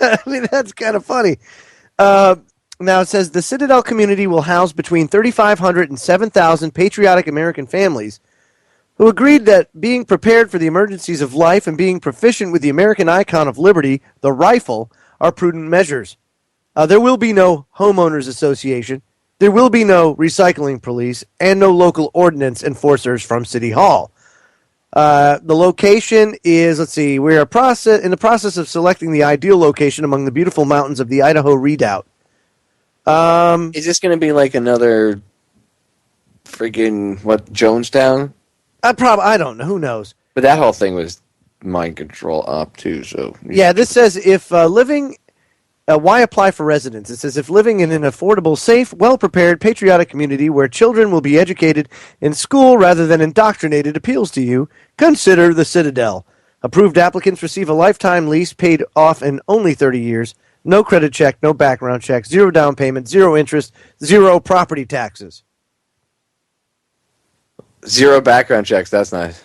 I mean, that's kind of funny. Now it says the Citadel community will house between 3,500 and 7,000 patriotic American families who agreed that being prepared for the emergencies of life and being proficient with the American icon of liberty, the rifle, are prudent measures. There will be no homeowners association. There will be no recycling police and no local ordinance enforcers from City Hall. The location is, we are in the process of selecting the ideal location among the beautiful mountains of the Idaho Redoubt. Is this going to be like another friggin' Jonestown? I don't know. Who knows? But that whole thing was mind control up too. So yeah, this says if living, why apply for residence? It says if living in an affordable, safe, well-prepared, patriotic community where children will be educated in school rather than indoctrinated appeals to you, consider the Citadel. Approved applicants receive a lifetime lease paid off in only 30 years. No credit check, no background check, 0 down payment, 0 interest, 0 property taxes. 0 background checks. That's nice.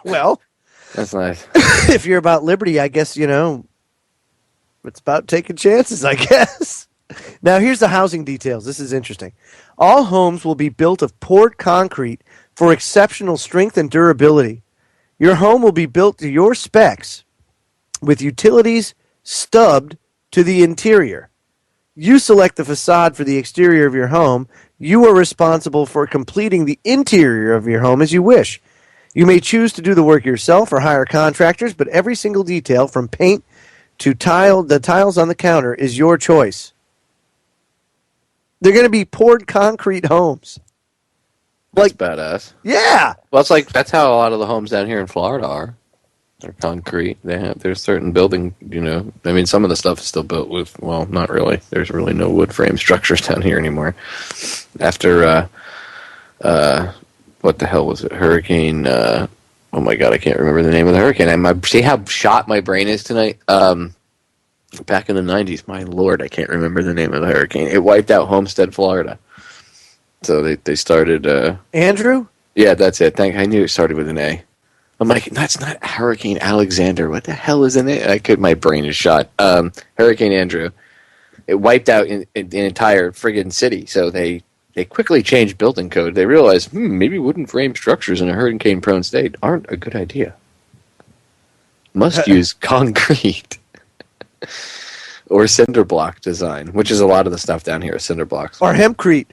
Well, that's nice. If you're about liberty, I guess, it's about taking chances, I guess. Now, here's the housing details. This is interesting. All homes will be built of poured concrete for exceptional strength and durability. Your home will be built to your specs with utilities stubbed to the interior. You select the facade for the exterior of your home. You are responsible for completing the interior of your home as you wish. You may choose to do the work yourself or hire contractors, but every single detail from paint to the tiles on the counter is your choice. They're going to be poured concrete homes. That's badass. Yeah. Well, that's how a lot of the homes down here in Florida are. They're concrete. There's certain building, I mean, some of the stuff is still built with, well, not really. There's really no wood frame structures down here anymore. After, what the hell was it? Hurricane, oh my God, I can't remember the name of the hurricane. See how shot my brain is tonight? Back in the 90s, my Lord, I can't remember the name of the hurricane. It wiped out Homestead, Florida. So they started, Andrew? Yeah, that's it. I knew it started with an A. I'm like, that's not Hurricane Alexander. What the hell is in it? My brain is shot. Hurricane Andrew. It wiped out an entire friggin' city. So they quickly changed building code. They realized, maybe wooden frame structures in a hurricane-prone state aren't a good idea. Must use concrete. Or cinder block design, which is a lot of the stuff down here is cinder blocks. Or hempcrete.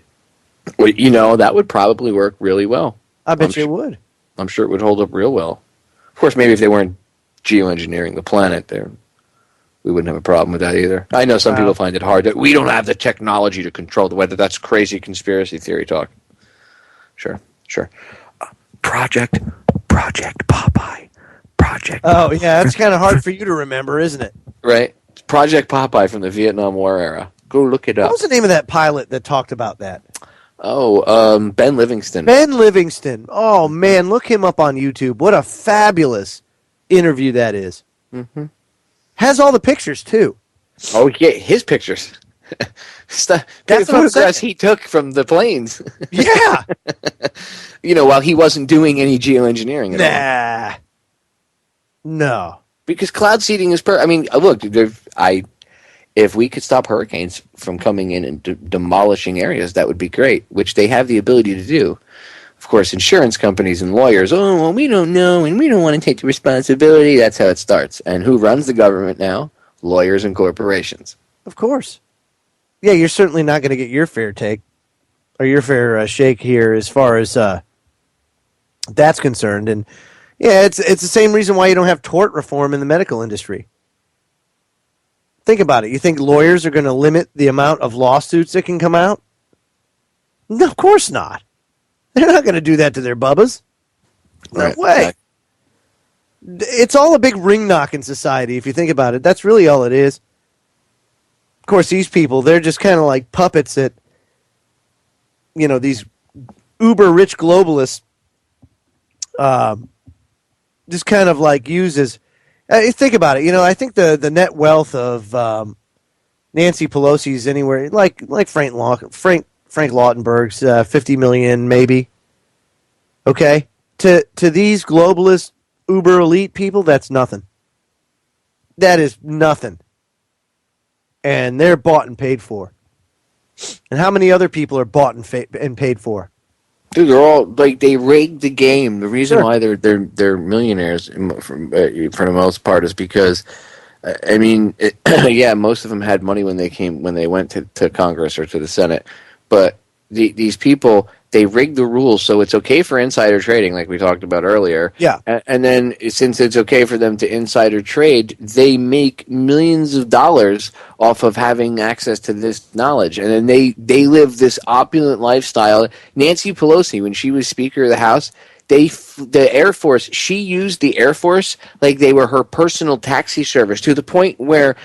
Well, that would probably work really well. I bet you it would. I'm sure it would hold up real well. Of course, maybe if they weren't geoengineering the planet, we wouldn't have a problem with that either. I know some people find it hard that we don't have the technology to control the weather. That's crazy conspiracy theory talk. Sure. Project Popeye. Oh, yeah, that's kind of hard for you to remember, isn't it? Right. Project Popeye from the Vietnam War era. Go look it up. What was the name of that pilot that talked about that? Oh, Ben Livingston. Ben Livingston. Oh, man, look him up on YouTube. What a fabulous interview that is. Mm-hmm. Has all the pictures, too. Oh, yeah, his pictures. The photographs he took from the planes. Yeah. While he wasn't doing any geoengineering at all. No. Because cloud seeding is look, if we could stop hurricanes from coming in and demolishing areas, that would be great, which they have the ability to do. Of course, insurance companies and lawyers, we don't know, and we don't want to take the responsibility. That's how it starts. And who runs the government now? Lawyers and corporations. Of course. Yeah, you're certainly not going to get your fair take. or your fair shake here as far as that's concerned. And yeah, it's the same reason why you don't have tort reform in the medical industry. Think about it. You think lawyers are going to limit the amount of lawsuits that can come out? No, of course not. They're not going to do that to their bubbas. No way. It's all a big ring knock in society, if you think about it. That's really all it is. Of course, these people, they're just kind of like puppets that, these uber-rich globalists just kind of like use as... think about it. I think the net wealth of Nancy Pelosi is anywhere like Frank Lautenberg's $50 million maybe. Okay, to these globalist uber elite people, that's nothing. That is nothing, and they're bought and paid for. And how many other people are bought and paid for? Dude, they're all like they rigged the game. The reason why they're millionaires for the most part is because, most of them had money when they went to Congress or to the Senate, but these people, they rigged the rules so it's okay for insider trading, like we talked about earlier. Yeah, and then since it's okay for them to insider trade, they make millions of dollars off of having access to this knowledge, and then they live this opulent lifestyle. Nancy Pelosi, when she was Speaker of the House, the Air Force, she used the Air Force like they were her personal taxi service, to the point where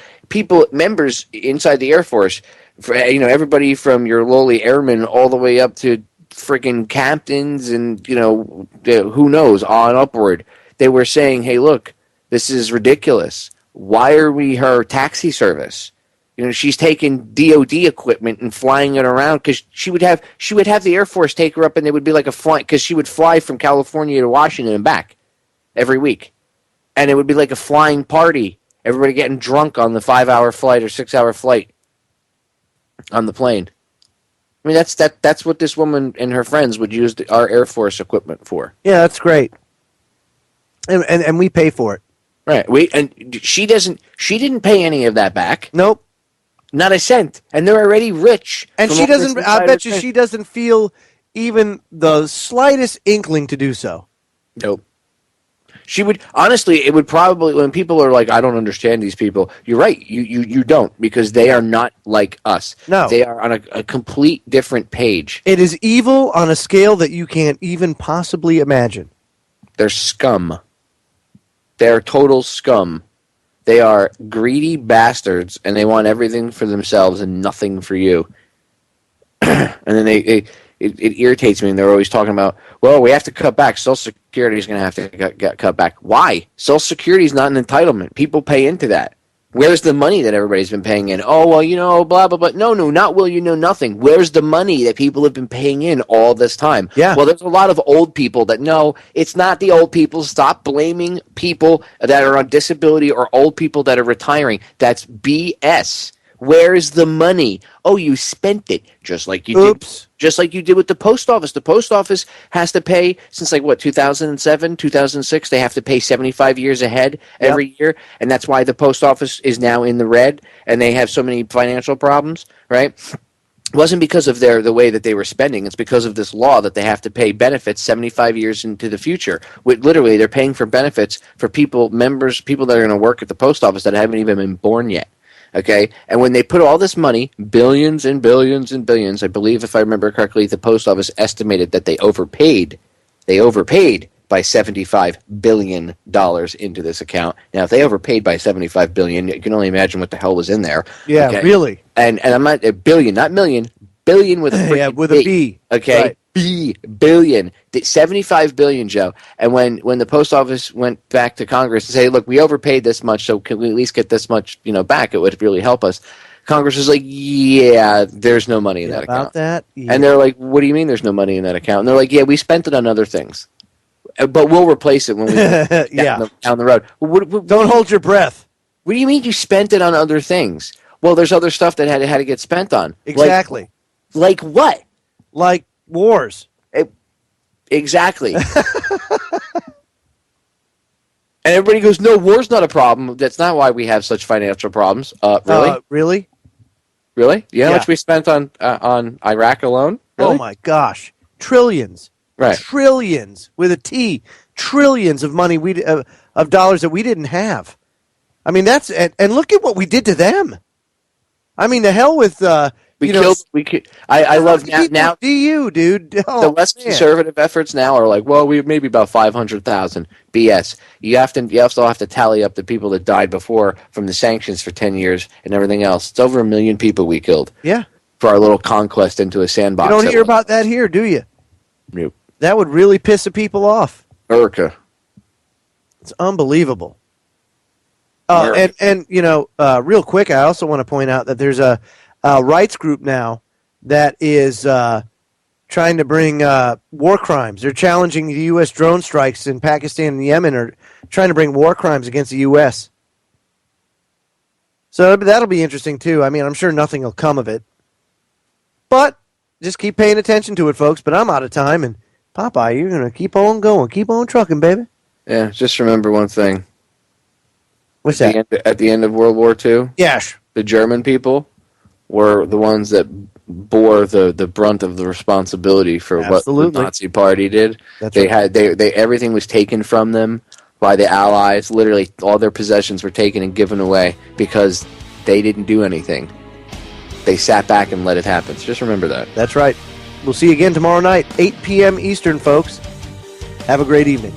members inside the Air Force, everybody from your lowly airman all the way up to freaking captains and, who knows, on upward, they were saying, hey, look, this is ridiculous. Why are we her taxi service? She's taking DOD equipment and flying it around, because she would have the Air Force take her up, and they would be like a flight, because she would fly from California to Washington and back every week. And it would be like a flying party. Everybody getting drunk on the 5-hour flight or 6-hour flight on the plane. I mean, that's what this woman and her friends would use our Air Force equipment for. Yeah, that's great. And we pay for it. Right. She didn't pay any of that back. Nope. Not a cent. And they're already rich. And she doesn't, I bet you she doesn't feel even the slightest inkling to do so. Nope. She would, honestly, it would probably, when people are like, I don't understand these people, you're right, you don't, because they are not like us. No. They are on a complete different page. It is evil on a scale that you can't even possibly imagine. They're scum. They're total scum. They are greedy bastards, and they want everything for themselves and nothing for you. And then it irritates me, and they're always talking about, well, we have to cut back. Social Security is going to have to get cut back. Why? Social Security is not an entitlement. People pay into that. Where's the money that everybody's been paying in? Oh, well, blah, blah, blah. No, not nothing. Where's the money that people have been paying in all this time? Yeah. Well, there's a lot of old people that, no, it's not the old people. Stop blaming people that are on disability or old people that are retiring. That's BS. Where's the money? Oh, you spent it, just like you did. Just like you did with the post office. The post office has to pay since 2007, 2006. They have to pay 75 years ahead every year, and that's why the post office is now in the red, and they have so many financial problems. Right? It wasn't because of the way that they were spending. It's because of this law that they have to pay benefits 75 years into the future. Literally, they're paying for benefits for people that are going to work at the post office that haven't even been born yet. Okay, and when they put all this money, billions and billions and billions, I believe, if I remember correctly, the post office estimated that they overpaid by $75 billion into this account. Now, if they overpaid by $75 billion, you can only imagine what the hell was in there. Yeah, okay? Really. And I'm not a billion, not million, billion with a with a B. Okay, right. Billion, $75 billion, Joe. And when the post office went back to Congress to say, look, we overpaid this much, so can we at least get this much, back? It would really help us. Congress was like, yeah, there's no money in that account. That, yeah. And they're like, what do you mean there's no money in that account? And they're like, yeah, we spent it on other things, but we'll replace it when we down the road. Don't hold your breath. What do you mean you spent it on other things? Well, there's other stuff that had to get spent on. Exactly. Like what? Like wars. Exactly. And everybody goes, no, war's not a problem. That's not why we have such financial problems. Really? Really? Really? You know how much we spent on Iraq alone? Oh my gosh, trillions, Right. Trillions with a T, trillions of money of dollars that we didn't have. I mean, that's and look at what we did to them. I mean, the hell with I love now. DU, dude. Oh, The less man. conservative efforts now are like, well, we maybe about 500,000. BS. You also have to tally up the people that died before from the sanctions for 10 years and everything else. It's over 1 million people we killed. Yeah. For our little conquest into a sandbox. You don't hear about that here, do you? Nope. That would really piss the people off. America. It's unbelievable. And real quick, I also want to point out that there's a rights group now that is trying to bring war crimes. They're challenging the U.S. drone strikes in Pakistan and Yemen, or trying to bring war crimes against the U.S. So that'll be interesting, too. I mean, I'm sure nothing will come of it. But just keep paying attention to it, folks. But I'm out of time, and Popeye, you're going to keep on going. Keep on trucking, baby. Yeah, just remember one thing. What's that? At the end of World War II? Yes. The German people were the ones that bore the brunt of the responsibility for what the Nazi Party did. Everything was taken from them by the Allies. Literally, all their possessions were taken and given away because they didn't do anything. They sat back and let it happen. So just remember that. That's right. We'll see you again tomorrow night, 8 p.m. Eastern, folks. Have a great evening.